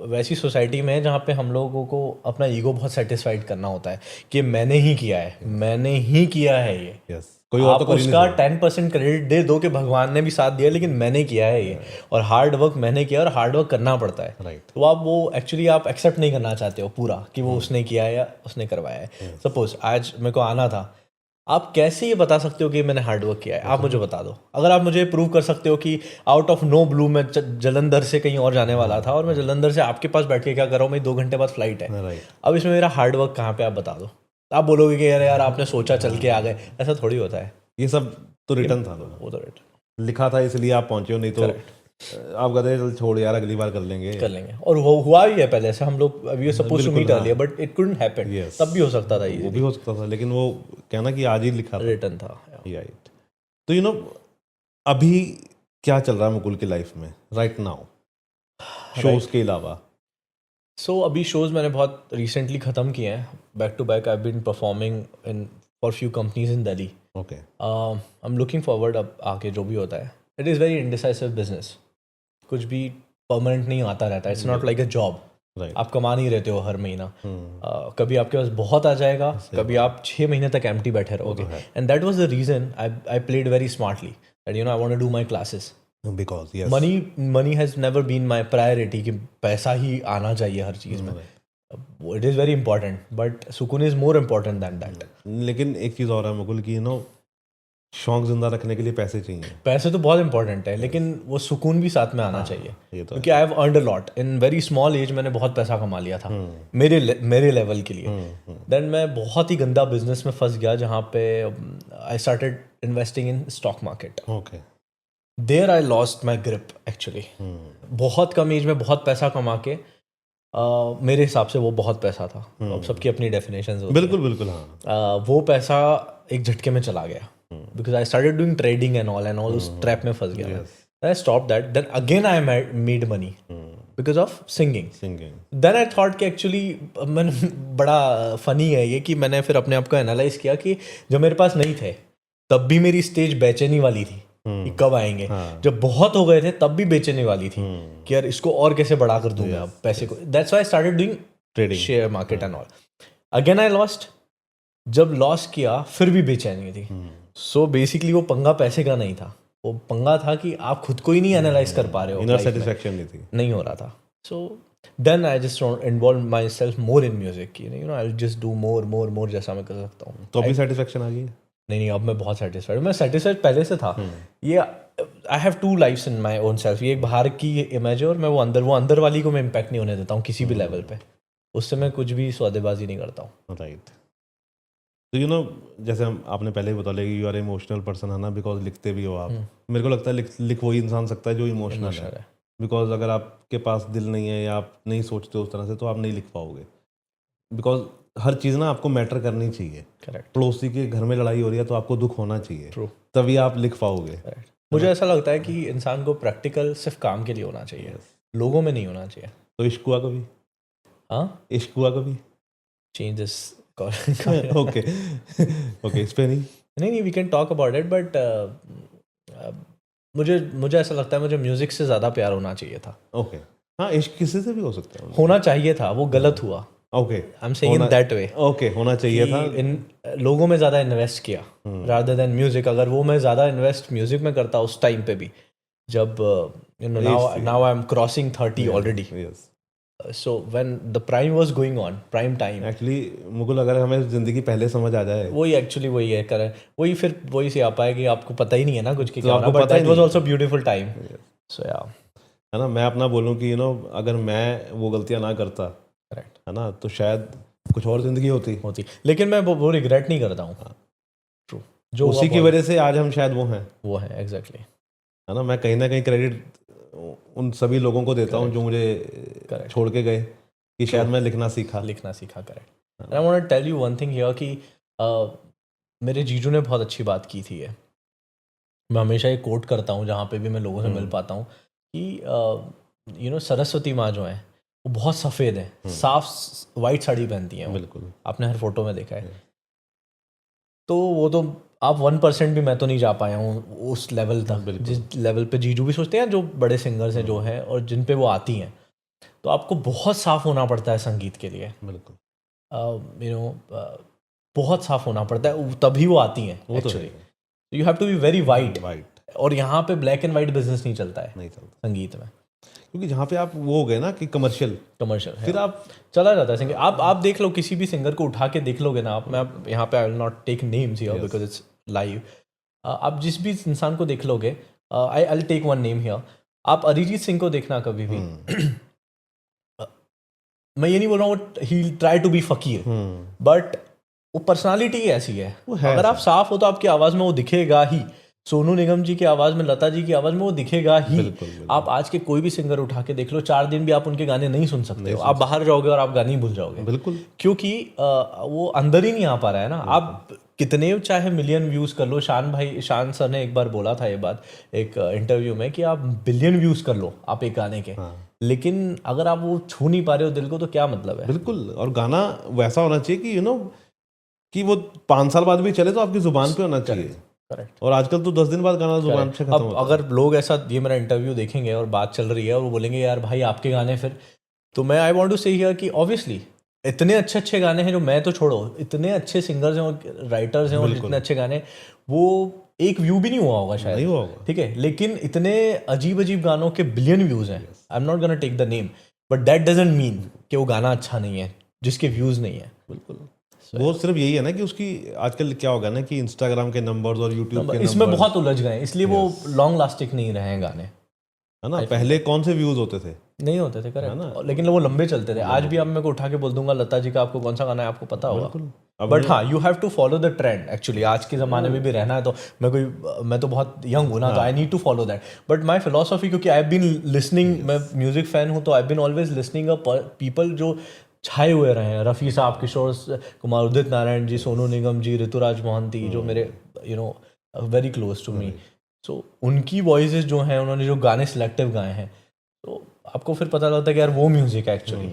S1: वैसी सोसाइटी में हैं जहाँ पे हम लोगों को अपना ईगो बहुत सेटिस्फाइड करना होता है कि मैंने ही किया है, मैंने ही किया है ये।
S2: यस, कोई और
S1: आप
S2: तो कर ही नहीं
S1: उसका
S2: सकता।
S1: 10% क्रेडिट दे दो कि भगवान ने भी साथ दिया, लेकिन मैंने किया है ये, और हार्ड वर्क मैंने किया, और हार्ड वर्क करना पड़ता है।
S2: राइट।
S1: तो आप वो एक्चुअली आप एक्सेप्ट नहीं करना चाहते हो पूरा कि वो उसने किया है या उसने करवाया है। सपोज आज मेरे को आना था, आप कैसे ये बता सकते हो कि मैंने हार्ड वर्क किया है? आप मुझे बता दो। अगर आप मुझे प्रूव कर सकते हो कि आउट ऑफ नो ब्लू मैं जलंधर से कहीं और जाने वाला था और मैं जलंधर से आपके पास बैठ के क्या कर रहा हूँ, मेरी 2 घंटे बाद फ्लाइट है,
S2: राइट।
S1: अब इसमें मेरा हार्ड वर्क कहाँ पे, आप बता दो। आप बोलोगे कि यार यार आपने सोचा चल के आ गए, ऐसा थोड़ी होता है।
S2: ये सब तो रिटर्न था,
S1: वो तो राइट
S2: लिखा था इसलिए आप पहुंचे हो, नहीं तो आप कहते चल छोड़ यार अगली बार कर लेंगे।
S1: और वो हुआ ही है पहले से। हम लोग we suppose to meet earlier but it couldn't happen.
S2: Yes.
S1: तब भी हो सकता था,
S2: वो भी हो सकता था, लेकिन वो कहना कि आज ही लिखा था,
S1: रिटर्न था।
S2: राइट। तो यू नो अभी क्या चल रहा है मुकुल की लाइफ में राइट नाउ, शोज के अलावा?
S1: सो अभी शोज मैंने बहुत रिसेंटली ख़त्म किए हैं, back to back. I have been performing in for few companies in Delhi.
S2: Okay.
S1: I am looking forward अब आगे जो भी होता है। It is very indecisive business, कुछ भी परमानेंट नहीं आता रहता है। It's not like a job,
S2: right.
S1: आप कमा नहीं रहते हो हर महीना। कभी आपके पास बहुत आ जाएगा, कभी आप 6 महीने तक एम्प्टी बैठे रहोगे। And that was the reason I played very smartly that you know I want to do my classes.
S2: Because yes,
S1: money has never been my priority, कि पैसा ही आना चाहिए हर चीज़ में। It is very important, but सुकून is more important than that.
S2: लेकिन एक चीज़ और है मुकुल की, यू नो शौक जिंदा रखने के लिए पैसे चाहिए।
S1: पैसे तो बहुत इंपॉर्टेंट है, लेकिन वो सुकून भी साथ में आना चाहिए।
S2: ये तो
S1: क्योंकि I have earned a lot in very small age. मैंने बहुत पैसा कमा लिया था मेरे लेवल के लिए। देन मैं बहुत ही गंदा बिजनेस में फंस गया, जहाँ पे I started investing in stock market.
S2: Okay.
S1: There I lost my grip actually. बहुत कम एज में बहुत पैसा कमा के मेरे हिसाब से वो बहुत पैसा था। अब सबकी अपनी डेफिनेशंस होती हैं।
S2: बिल्कुल बिल्कुल, हाँ।
S1: वो पैसा एक झटके में चला गया, because I started doing trading and all उस ट्रैप में फंस गया। I stop that, then again I made money because of singing. Then I thought कि एक्चुअली मैंने बड़ा फनी है ये कि मैंने फिर अपने आप को एनालाइज किया कि जब मेरे पास नहीं थे तब भी मेरी स्टेज बेचैनी वाली थी कि कब आएंगे। जब बहुत हो गए थे तब भी बेचैनी वाली थी कि यार इसको और कैसे बड़ा कर दूं मैं अब पैसे को। That's why I started doing trading, share market and all. Again I lost. जब लॉस किया फिर भी बेचैनी थी। सो बेसिकली वो पंगा पैसे का नहीं था, वो पंगा था कि आप खुद को ही नहीं एनालाइज कर पा रहे हो,
S2: इनर सेटिस्फैक्शन नहीं
S1: हो रहा था। So then I just involve myself more in music, you know I just do more जैसा मैं कर सकता हूँ।
S2: तो अभी सेटिस्फैक्शन आ गई है?
S1: नहीं, अब मैं बहुत सेटिस्फाइड हूँ। मैं सेटिस्फाइड पहले से था। ये I have 2 lifes in my own self. ये एक बाहर की इमेज है और मैं वो अंदर वाली को मैं इम्पैक्ट नहीं होने देता हूँ किसी भी लेवल पे। उससे मैं कुछ भी सौदेबाजी नहीं करता हूँ।
S2: राइट। तो यू नो जैसे आपने पहले ही बता लिया कि यू आर इमोशनल पर्सन, है ना, बिकॉज लिखते भी हो आप। मेरे को लगता है लिख वही इंसान सकता है जो इमोशनल है। बिकॉज अगर आपके पास दिल नहीं है या आप नहीं सोचते उस तरह से तो आप नहीं लिख पाओगे। बिकॉज हर चीज़ ना आपको मैटर करनी चाहिए।
S1: करेक्ट।
S2: पड़ोसी के घर में लड़ाई हो रही है तो आपको दुख होना चाहिए,
S1: True.
S2: तभी आप लिख पाओगे।
S1: मुझे ऐसा लगता है कि इंसान को प्रैक्टिकल सिर्फ काम के लिए होना चाहिए, लोगों में नहीं होना चाहिए।
S2: तो इश्क हुआ कभी?
S1: हाँ,
S2: इश्क हुआ कभी?
S1: चेंजेस
S2: ओके ओके, इस पे
S1: नहीं, we can talk about it, but मुझे ऐसा लगता है मुझे म्यूजिक से ज़्यादा प्यार होना चाहिए था।
S2: ओके। हाँ, इश्क किसी से भी हो सकता है।
S1: होना चाहिए था, वो गलत हुआ।
S2: Okay,
S1: I am saying in that way.
S2: Okay, होना चाहिए था।
S1: इन लोगों में ज़्यादा इन्वेस्ट किया रादर देन म्यूजिक। अगर वो मैं ज़्यादा इन्वेस्ट म्यूजिक में करता उस टाइम पे भी, जब you know now I am crossing 30 already. So when the prime was going on, prime time.
S2: Actually Mukul, अगर हमें जिंदगी पहले समझ आ जाए,
S1: वही एक्चुअली वही है करें, वही से आ पाए कि आपको पता ही नहीं है ना कुछ की
S2: तो
S1: क्या
S2: आपको
S1: होना, बट
S2: पता ही
S1: दैट वाज
S2: नहीं।
S1: Also beautiful time. So yeah,
S2: है ना, मैं अपना बोलूँ कि यू नो अगर मैं वो गलतियाँ ना करता,
S1: करेक्ट,
S2: है ना, तो शायद कुछ और जिंदगी होती।
S1: लेकिन मैं वो रिग्रेट नहीं करता हूँ। ट्रू, जो
S2: उसी की वजह से आज हम शायद वो हैं
S1: एग्जैक्टली।
S2: है ना। मैं कहीं ना कहीं क्रेडिट उन सभी लोगों को देता हूँ जो मुझे छोड़ के गए, कि शायद मैं लिखना सीखा।
S1: Correct. I want to tell you one thing here कि मेरे जीजू ने बहुत अच्छी बात की थी। मैं हमेशा एक कोट करता हूँ जहाँ पे भी मैं लोगों से मिल पाता हूँ कि सरस्वती माँ जो है वो बहुत सफ़ेद है, साफ वाइट साड़ी पहनती हैं वो।
S2: बिल्कुल
S1: आपने हर फोटो में देखा है। तो वो तो आप 1% भी मैं तो नहीं जा पाया हूँ उस लेवल तक, जिस लेवल पे जीजू भी सोचते हैं, जो बड़े सिंगर्स हैं जो हैं और जिन पे वो आती हैं। तो आपको बहुत साफ होना पड़ता है संगीत के लिए,
S2: बिल्कुल
S1: बहुत साफ होना पड़ता है, तभी वो आती हैं actually. You have to be very white, और यहाँ पे ब्लैक एंड वाइट बिजनेस नहीं चलता है संगीत में,
S2: क्योंकि जहाँ पे आप वो हो गए ना कि कमर्शियल फिर आप
S1: चला जाता है सिंगर। आप देख लो, किसी भी सिंगर को उठा के देख लोगे ना आप, मैं यहाँ पे I will not take names here because it's live. आप जिस भी इंसान को देख लोगे, I will take one name here, आप अरिजीत सिंह को देखना कभी भी। मैं ये नहीं बोल रहा हूँ ही ट्राई टू बी फकीर, बट वो पर्सनालिटी ऐसी है, अगर आप साफ हो तो आपकी आवाज़ में वो दिखेगा ही। सोनू निगम जी की आवाज़ में, लता जी की आवाज़ में वो दिखेगा ही। आप आज के कोई भी सिंगर उठा के देख लो, 4 दिन भी आप उनके गाने नहीं सुन सकते हो, आप बाहर जाओगे और आप गाने ही भूल जाओगे।
S2: बिल्कुल,
S1: क्योंकि वो अंदर ही नहीं आ पा रहा है ना। आप कितने चाहे मिलियन व्यूज़ कर लो, शान सर ने एक बार बोला था ये बात एक इंटरव्यू में कि आप बिलियन व्यूज़ कर लो आप एक गाने के, लेकिन अगर आप वो छू नहीं पा रहे हो दिल को तो क्या मतलब है।
S2: बिल्कुल, और गाना वैसा होना चाहिए कि कि वो 5 साल बाद भी चले तो आपकी जुबान पे होना चाहिए।
S1: करेक्ट।
S2: और आजकल तो 10 दिन बाद गाना जुबान से खत्म होता है।
S1: अगर लोग ऐसा, ये मेरा इंटरव्यू देखेंगे और बात चल रही है और वो बोलेंगे यार भाई आपके गाने, फिर तो मैं आई वांट टू से हियर कि ऑब्वियसली इतने अच्छे अच्छे गाने हैं जो, मैं तो छोड़ो, इतने अच्छे सिंगर्स हैं और राइटर्स हैं और इतने अच्छे गाने, वो एक व्यू भी नहीं हुआ होगा शायद,
S2: नहीं हुआ होगा,
S1: ठीक है, लेकिन इतने अजीब अजीब गानों के बिलियन व्यूज़ हैं। I am not gonna take the name, but that doesn't mean कि वो गाना अच्छा नहीं है जिसके व्यूज़ नहीं है।
S2: बिल्कुल, वो सिर्फ यही है ना कि उसकी आजकल क्या होगा ना कि इंस्टाग्राम के नंबर्स और यूट्यूब के
S1: इसमें बहुत उलझ गए, इसलिए वो लॉन्ग लास्टिंग नहीं रहे हैं गाने,
S2: है ना। पहले कौन से व्यूज होते थे?
S1: नहीं होते थे, करेक्ट, लेकिन वो लंबे चलते थे। आज भी अब मैं को उठा के बोल दूंगा लता जी का आपको कौन सा गाना है आपको पता होगा, बट हाँ you have to follow the trend actually. आज के ज़माने में भी रहना है तो मैं तो बहुत यंग हूँ ना, तो I need to follow that, but my philosophy, क्योंकि आई हैव बीन लिसनिंग, मैं म्यूजिक फ़ैन हूँ, तो I have been always listening a people जो छाए हुए रहे हैं, रफ़ी साहब, किशोर कुमार, उदित नारायण जी, सोनू निगम जी, ऋतुराज मोहंती, जो मेरे वेरी क्लोज टू मी। सो उनकी वॉइसेस जो हैं, उन्होंने जो गाने सिलेक्टिव गाए हैं, तो आपको फिर पता लगता है कि यार वो म्यूजिक है एक्चुअली।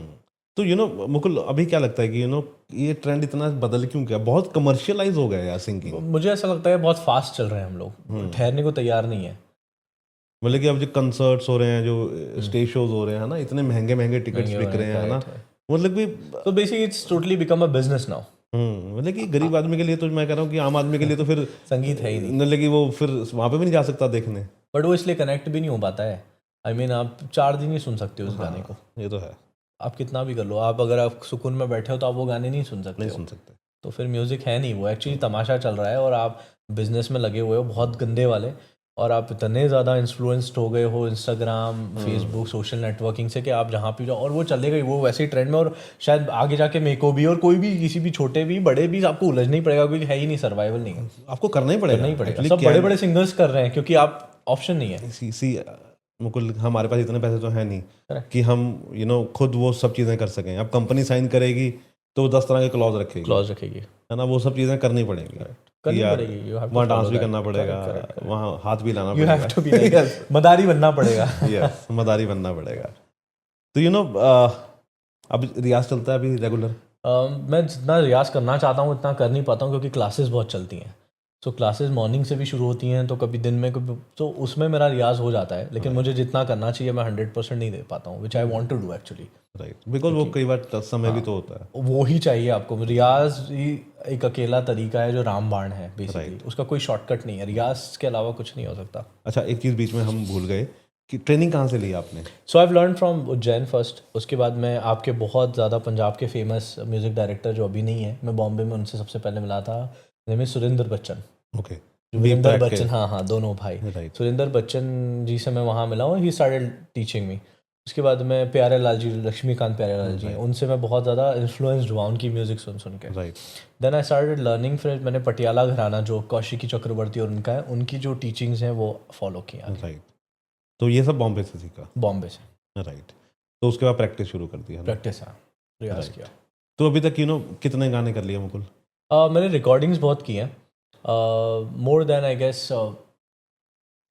S2: तो मुकुल, अभी क्या लगता है कि ये ट्रेंड इतना बदल क्यों गया? बहुत कमर्शियलाइज हो गया यार सिंगिंग।
S1: मुझे ऐसा लगता है बहुत फास्ट चल रहे हैं हम लोग, ठहरने को तैयार नहीं है।
S2: मतलब कि अब जो कंसर्ट्स हो रहे हैं, जो स्टेज शोज हो रहे हैं, है ना, इतने महंगे महंगे टिकट्स बिक रहे हैं, है ना, मतलब कि
S1: तो basically it's totally become a business now.
S2: मतलब कि गरीब आदमी के लिए तो मैं कह रहा हूँ कि आम आदमी के लिए तो फिर
S1: संगीत है ही नहीं,
S2: मतलब कि वो फिर वहाँ पे भी नहीं जा सकता देखने,
S1: बट वो इसलिए कनेक्ट भी नहीं हो पाता है। आई मीन आप 4 दिन ही सुन सकते हो उस गाने को,
S2: ये तो है।
S1: आप कितना भी कर लो, आप अगर आप सुकून में बैठे हो तो आप वो गाने नहीं सुन सकते, तो फिर म्यूज़िक है नहीं, वो एक्चुअली तमाशा चल रहा है और आप बिजनेस में लगे हुए हो बहुत गंदे वाले, और आप इतने ज़्यादा इन्फ्लुएंस्ड हो गए हो इंस्टाग्राम, फेसबुक, सोशल नेटवर्किंग से कि आप जहाँ भी जाओ और वो चलेगा ही, वो वैसे ही ट्रेंड में, और शायद आगे जाके मेरे को भी और कोई भी, किसी भी छोटे भी बड़े भी, आपको उलझना ही पड़ेगा, क्योंकि है ही नहीं, सर्वाइवल नहीं है,
S2: आपको करना ही पड़ेगा।
S1: सब बड़े बड़े सिंगर्स कर रहे हैं क्योंकि आप ऑप्शन नहीं है।
S2: मुकुल, हमारे पास इतने पैसे तो है नहीं कि हम खुद वो सब चीज़ें कर सकें। अब कंपनी साइन करेगी तो 10 तरह के क्लॉज रखेगी, है ना, वो सब चीज़ें करनी पड़ेंगी। वहाँ डांस भी करना पड़ेगा, वहाँ हाथ भी लाना पड़ेगा,
S1: मदारी बनना पड़ेगा।
S2: यस, मदारी बनना पड़ेगा। तो अब रियाज चलता है अभी रेगुलर?
S1: मैं जितना रियाज करना चाहता हूँ उतना कर नहीं पाता हूँ, क्योंकि क्लासेस बहुत चलती हैं। सो क्लासेस मॉर्निंग से भी शुरू होती हैं, तो कभी दिन में, कभी, तो उसमें मेरा रियाज हो जाता है, लेकिन मुझे जितना करना चाहिए मैं 100% नहीं दे पाता हूँ, which I want to do actually.
S2: Right, because वो कई बार समय भी तो होता है,
S1: वो ही चाहिए आपको। रियाज ही एक अकेला तरीका है जो रामबाण है बेसिकली, उसका कोई शॉर्टकट नहीं है, रियाज के अलावा कुछ नहीं हो सकता।
S2: अच्छा, एक चीज़ बीच में हम भूल गए कि ट्रेनिंग कहाँ से ली आपने?
S1: So I have learn from Ujjain first, उसके बाद मैं आपके बहुत ज़्यादा पंजाब के फेमस म्यूज़िक डायरेक्टर जो अभी नहीं है, मैं बॉम्बे में उनसे सबसे पहले मिला था, name is Surendra Bachchan.
S2: Okay,
S1: Virendra Bachchan, हाँ, दोनों भाई। सुरेंद्र बच्चन जी से मैं वहाँ मिला हूँ, ही स्टार्टेड टीचिंग मी। उसके बाद मैं प्यारे लाल जी, लक्ष्मीकांत प्यारे लाल जी हैं, उनसे मैं बहुत ज़्यादा इन्फ्लुएंस्ड हुआ उनकी म्यूज़िक सुन के। देन आई स्टार्टेड लर्निंग, फिर मैंने पटियाला घराना जो कौशिकी चक्रवर्ती और उनका है, उनकी जो टीचिंग्स हैं वो फॉलो किया।
S2: राइट, तो ये सब बॉम्बे से सीखा?
S1: बॉम्बे से।
S2: राइट, तो उसके बाद प्रैक्टिस शुरू कर दिया?
S1: प्रैक्टिस, हाँ, रियाज किया।
S2: तो अभी तक कितने गाने कर लिए मुकुल?
S1: मैंने रिकॉर्डिंग्स बहुत की हैं, more then I guess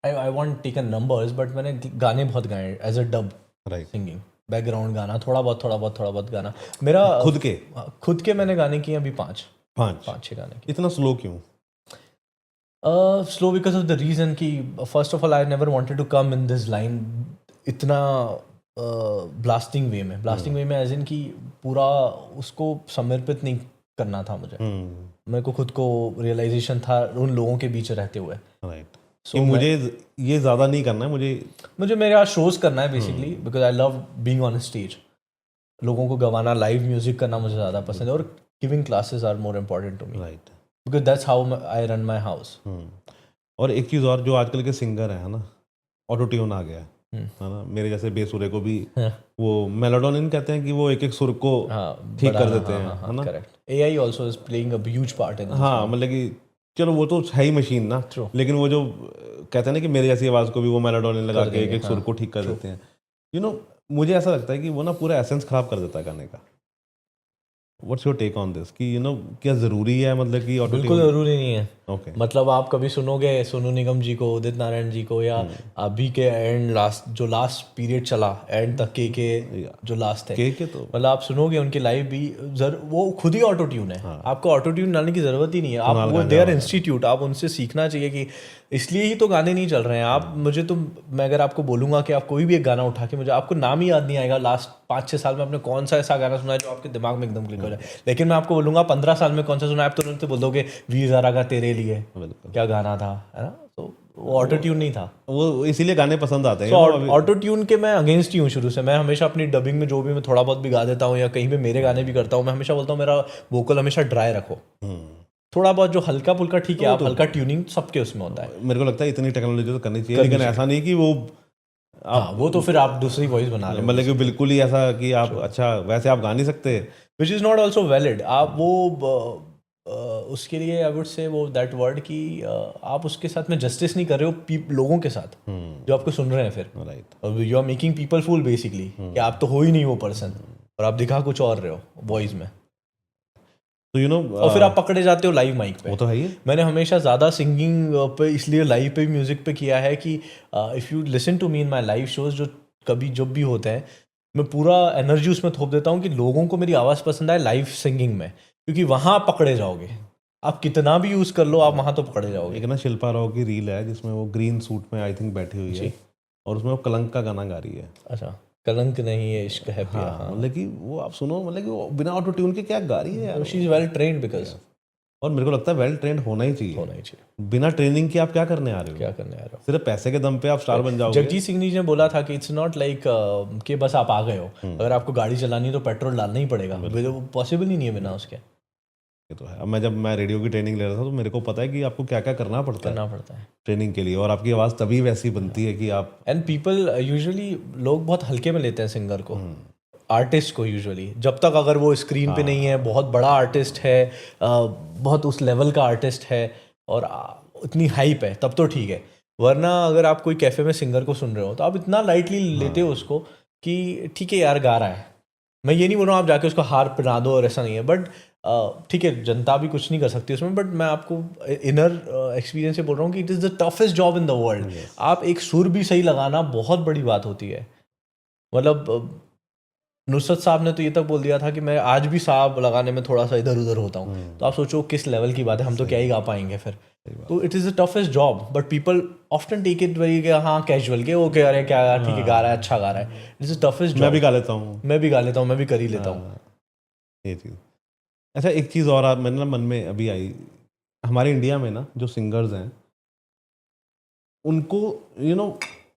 S1: I want taken numbers, but मैंने गाने बहुत गाए as a dub
S2: right,
S1: singing, background गाना, थोड़ा बहुत गाना मेरा खुद के मैंने गाने किए अभी 5 6 गाने किए।
S2: इतना स्लो क्यों?
S1: Slow because of the reason कि first of all I never wanted to come in this line इतना ब्लास्टिंग वे में एज इन कि पूरा उसको समर्पित नहीं करना था मुझे। मेरे को खुद को रियलाइजेशन था उन लोगों के बीच रहते हुए,
S2: राइट, कि मुझे ये ज़्यादा नहीं करना है, मुझे
S1: मेरे यहाँ शोज करना है basically, because I love being on stage, लोगों को गवाना, लाइव म्यूजिक करना मुझे ज़्यादा पसंद है, और giving classes are more important to me,
S2: right,
S1: because that's how I run my house.
S2: और एक चीज़ और, जो आजकल के सिंगर है ना, ऑटो ट्यून आ गया है ना, मेरे जैसे बेसुरे को भी वो मेलोडोनिन कहते हैं कि वो एक एक सुर को ठीक कर देते हैं, है ना।
S1: Correct, AI also is playing a huge part in,
S2: हाँ, मतलब कि चलो वो तो है ही मशीन ना, लेकिन वो जो कहते हैं ना कि मेरी जैसी आवाज़ को भी वो मेलोडोनिन लगा के एक एक सुर को ठीक कर देते हैं, यू नो, मुझे ऐसा लगता है कि वो ना पूरा एसेंस खराब कर देता है गाने का। What's your take on this, कि क्या ज़रूरी है, मतलब कि ऑटो
S1: बिल्कुल ज़रूरी नहीं है।
S2: ओके,
S1: मतलब आप कभी सुनोगे सोनू निगम जी को, उदित नारायण जी को, या अभी के एंड लास्ट पीरियड चला एंड तक के जो लास्ट है,
S2: के तो
S1: मतलब आप सुनोगे उनके लाइव भी, वो खुद ही ऑटो ट्यून है। आपको ऑटो ट्यून डालने की ज़रूरत ही नहीं है, आप वो देयर इंस्टीट्यूट, आप उनसे सीखना चाहिए कि इसलिए ही तो गाने नहीं चल रहे हैं। आप मुझे तो, मैं अगर आपको बोलूँगा कि आप कोई भी एक गाना उठा के, मुझे आपको नाम ही याद नहीं आएगा लास्ट 5-6 साल में आपने कौन सा ऐसा गाना सुना है जो आपके दिमाग में एकदम क्लिक हो जाए, लेकिन मैं आपको बोलूँगा 15 साल में कौन सा सुना है, आप तुरंत बोल दोगे वीर ज़ारा का तेरे लिए, क्या गाना था, है ना। तो वो ऑटो ट्यून नहीं था,
S2: वो इसीलिए गाने पसंद आते हैं।
S1: ऑटो ट्यून के मैं अगेंस्ट ही हूँ शुरू से। मैं हमेशा अपनी डबिंग में जो भी मैं थोड़ा बहुत भी गा देता हूँ या कहीं पे मेरे गाने भी करता हूँ, मैं हमेशा बोलता हूँ मेरा वोकल हमेशा ड्राई रखो, थोड़ा बहुत जो हल्का फुल्का ठीक है, आप हल्का ट्यूनिंग सबके उसमें होता है।
S2: मेरे को लगता है इतनी टेक्नोलॉजी तो करनी चाहिए, लेकिन ऐसा नहीं कि वो
S1: वो तो फिर आप दूसरी वॉइस बना रहे हो,
S2: मतलब कि बिल्कुल ही ऐसा कि आप अच्छा वैसे आप गा नहीं सकते,
S1: which is not also valid. आप वो उसके लिए आई वुड से वो दैट वर्ड कि आप उसके साथ में जस्टिस नहीं कर रहे हो लोगों के साथ जो आपको सुन रहे हैं, फिर
S2: right,
S1: you are making people fool basically, कि आप तो हो ही नहीं वो पर्सन और आप दिखा कुछ और रहे हो वॉइस में,
S2: तो यू नो,
S1: और फिर आप पकड़े जाते हो लाइव माइक पे।
S2: वो तो है ही।
S1: मैंने हमेशा ज़्यादा सिंगिंग पे इसलिए लाइव पे म्यूज़िक पे किया है कि if you listen to me in my live shows, जो कभी जब भी होते हैं, मैं पूरा एनर्जी उसमें थोप देता हूँ कि लोगों को मेरी आवाज़ पसंद आए लाइव सिंगिंग में, क्योंकि वहाँ आप पकड़े जाओगे, आप कितना भी यूज़ कर लो, आप वहाँ तो पकड़े जाओगे।
S2: एक ना शिल्पा राव की रील है जिसमें वो ग्रीन सूट में आई थिंक बैठी हुई है, और उसमें वो कलंक का गाना गा रही है।
S1: अच्छा, कलंक नहीं है इश्क है पिया।
S2: हाँ, मतलब कि वो आप सुनो, मतलब कि वो बिना ऑटो ट्यून के क्या गा रही है यार,
S1: she is well trained because,
S2: और मेरे को लगता है वेल ट्रेंड होना ही चाहिए। बिना ट्रेनिंग के आप क्या करने आ रहे हो? सिर्फ पैसे के दम पे आप स्टार बन जाओगे।
S1: जगजीत सिंह जी ने बोला था कि इट्स नॉट लाइक कि बस आप आ गए हो, अगर आपको गाड़ी चलानी है तो पेट्रोल डालना ही पड़ेगा, पॉसिबल ही नहीं है बिना उसके।
S2: ये तो है। अब जब मैं रेडियो की ट्रेनिंग ले रहा था तो मेरे को पता है कि आपको क्या क्या करना पड़ता है ट्रेनिंग के लिए, और आपकी आवाज़ तभी वैसी बनती है कि आप,
S1: एंड पीपल यूजुअली, लोग बहुत हल्के में लेते हैं सिंगर को, आर्टिस्ट को यूजुअली, जब तक अगर वो स्क्रीन पे नहीं है, बहुत बड़ा आर्टिस्ट है, बहुत उस लेवल का आर्टिस्ट है और इतनी हाइप है, तब तो ठीक है। वरना अगर आप कोई कैफ़े में सिंगर को सुन रहे हो तो आप इतना लाइटली लेते हो उसको कि ठीक है यार गा रहा है। मैं ये नहीं बोल रहा हूँ आप जाके उसको हार पहना दो और ऐसा नहीं है, बट ठीक है, जनता भी कुछ नहीं कर सकती उसमें, बट मैं आपको इनर एक्सपीरियंस से बोल रहा हूँ कि it is the toughest job in the world. आप एक सुर भी सही लगाना बहुत बड़ी बात होती है। मतलब नुसरत साहब ने तो ये तक बोल दिया था कि मैं आज भी साहब लगाने में थोड़ा सा इधर उधर होता हूँ, तो आप सोचो किस लेवल की बात है, हम तो क्या ही गा पाएंगे फिर। तो it is the toughest job, but people often take it very कि हाँ कैजुअल के ओके, अरे क्या ठीक है गा रहा है, अच्छा गा रहा है। It is toughest job.
S2: मैं भी गा लेता हूँ,
S1: मैं भी कर ही लेता हूँ
S2: ये चीज़। अच्छा, एक चीज़ और आप मेरे ना मन में अभी आई, हमारे इंडिया में ना जो सिंगर्स हैं उनको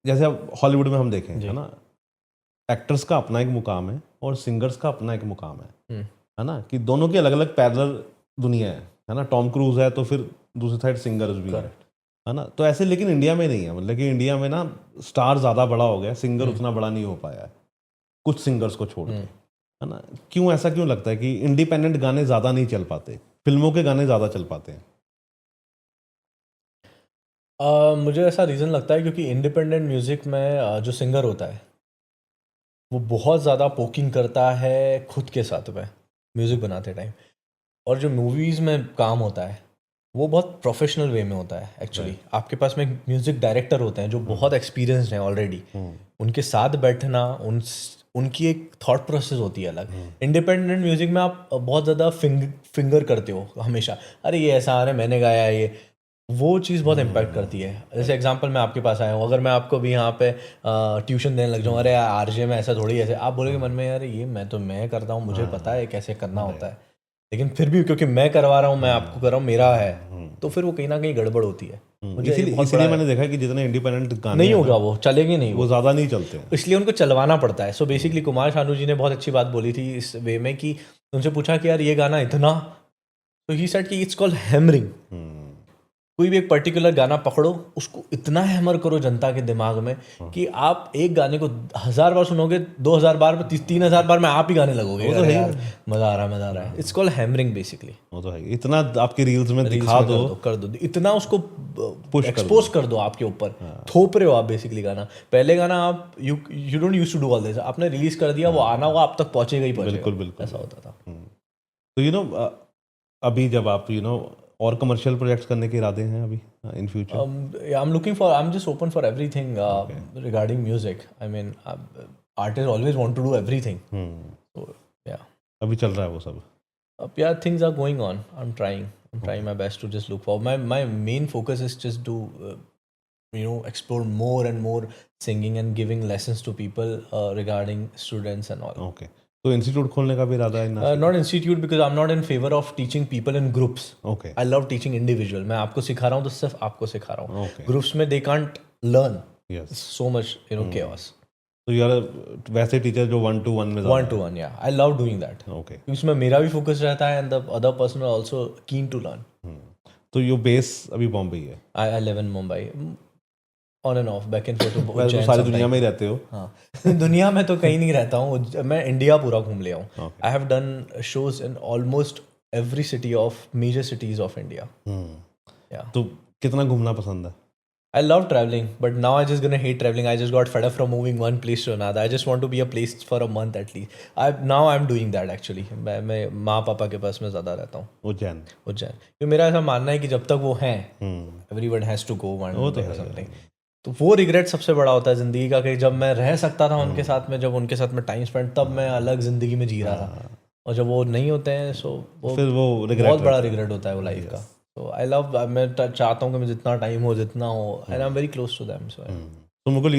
S2: जैसे अब हॉलीवुड में हम देखें, है ना, एक्टर्स का अपना एक मुकाम है और सिंगर्स का अपना एक मुकाम है ना, कि दोनों की अलग अलग पैरेलल दुनिया है ना। टॉम क्रूज है तो फिर दूसरी साइड सिंगर्स भी है ना, तो ऐसे, लेकिन इंडिया में नहीं है। मतलब कि इंडिया में ना स्टार ज़्यादा बड़ा हो गया, सिंगर उतना बड़ा नहीं हो पाया है, कुछ सिंगर्स को छोड़ के, है ना। क्यों, ऐसा क्यों लगता है कि इंडिपेंडेंट गाने ज़्यादा नहीं चल पाते, फिल्मों के गाने ज़्यादा चल पाते हैं?
S1: मुझे ऐसा रीज़न लगता है क्योंकि इंडिपेंडेंट म्यूज़िक में जो सिंगर होता है वो बहुत ज़्यादा पोकिंग करता है खुद के साथ में म्यूज़िक बनाते टाइम, और जो मूवीज़ में काम होता है वो बहुत प्रोफेशनल वे में होता है एक्चुअली। आपके पास में म्यूजिक डायरेक्टर होते हैं जो बहुत एक्सपीरियंस्ड हैं ऑलरेडी, उनके साथ बैठना, उनकी एक थॉट प्रोसेस होती है अलग। इंडिपेंडेंट म्यूजिक में आप बहुत ज़्यादा फिंगर करते हो हमेशा, अरे ये ऐसा आ रहा है, मैंने गाया है ये, वो चीज़ बहुत इम्पैक्ट करती है। जैसे एग्जांपल मैं आपके पास आया हूँ, अगर मैं आपको भी यहाँ पे ट्यूशन देने लग जाऊँ, अरे आरजे में ऐसा थोड़ी, ऐसे आप बोलोगे मन में, यार ये मैं करता हूँ, मुझे पता है कैसे करना होता है, लेकिन फिर भी क्योंकि मैं करवा रहा हूँ, मैं आपको कर रहा हूँ, मेरा है, तो फिर वो कहीं ना कहीं गड़बड़ होती है। मुझे
S2: इसीलिए मैंने देखा कि जितने इंडिपेंडेंट गाने
S1: नहीं
S2: हैं
S1: होगा, वो चलेगी नहीं,
S2: वो ज़्यादा नहीं चलते हैं,
S1: इसलिए उनको चलवाना पड़ता है। सो बेसिकली कुमार शानू जी ने बहुत अच्छी बात बोली थी इस वे में कि उनसे पूछा कि यार ये गाना इतना, तो ही सेड कि इट्स कॉल्ड हैमरिंग। कोई भी एक पर्टिकुलर गाना पकड़ो, उसको इतना हैमर करो जनता के दिमाग में कि आप एक गाने को 1000 बार सुनोगे, 2000 बार में, 3000 बार में आप ही गाने लगोगे, अरे यार मजा आ रहा है। It's called hammering basically.
S2: वो तो है, इतना आपकी रील्स में दिखा दो,
S1: कर दो इतना, उसको एक्सपोज कर दो आपके ऊपर, थोप रहे हो आप बेसिकली गाना। पहले गाना आप you don't use to do all this, आपने रिलीज कर दिया, वो आना होगा आप तक पहुंचेगा ही पहुंचेगा,
S2: बिल्कुल
S1: ऐसा होता था।
S2: तो अभी जब आप और कमर्शियल प्रोजेक्ट्स करने के इरादे हैं अभी in future?
S1: I'm just open for everything regarding music. I mean, artists always want to do everything. So yeah.
S2: अभी चल रहा है वो सब?
S1: Yeah, things are going on. I'm trying my best to just look for. My main focus is just to explore more and more singing and giving lessons to people regarding students and all.
S2: Okay. तो institute खोलने का भी इरादा है?
S1: Not institute, because I'm not in favor of teaching people in groups.
S2: Okay.
S1: I love teaching individual. मैं आपको सिखा रहा हूँ तो सिर्फ आपको सिखा रहा हूँ.
S2: Okay.
S1: Groups में they can't learn.
S2: Yes.
S1: So much chaos.
S2: तो यार वैसे टीचर जो 1-to-1 में
S1: 1-to-1, yeah. I love doing that.
S2: Okay.
S1: उसमें मेरा भी फोकस रहता है and the other person are also keen to learn.
S2: तो यो बेस अभी बॉम्बे ही है?
S1: I live in Mumbai. On end of, back and fourth.
S2: तो सारी दुनिया में ही रहते हो?
S1: हाँ, दुनिया में तो कहीं नहीं रहता हूँ, मैं इंडिया पूरा घूम लिया हूँ। I have done shows in almost every city of major cities of India.
S2: तो कितना घूमना पसंद है?
S1: I love traveling, but now I just gonna hate traveling. I just got fed up from moving one place to another. I just want to be a place for a month at least. Now I'm doing that actually. मैं माँ पापा के पास में ज़्यादा रहता हूँ।
S2: उज्जैन।
S1: क्योंकि मेरा ऐसा मानना है कि जब तक वो हैं, everyone has to go one day or something. तो वो रिग्रेट सबसे बड़ा होता है ज़िंदगी का, कि जब मैं रह सकता था उनके साथ में, जब उनके साथ में टाइम स्पेंड, तब मैं अलग ज़िंदगी में जी रहा था, और जब वो नहीं होते हैं सो
S2: फिर वो
S1: बहुत बड़ा रिग्रेट होता है वो लाइफ का। So I love, मैं चाहता हूँ कि मैं जितना टाइम हो जितना हो, and I'm very close to them.
S2: So Mukul,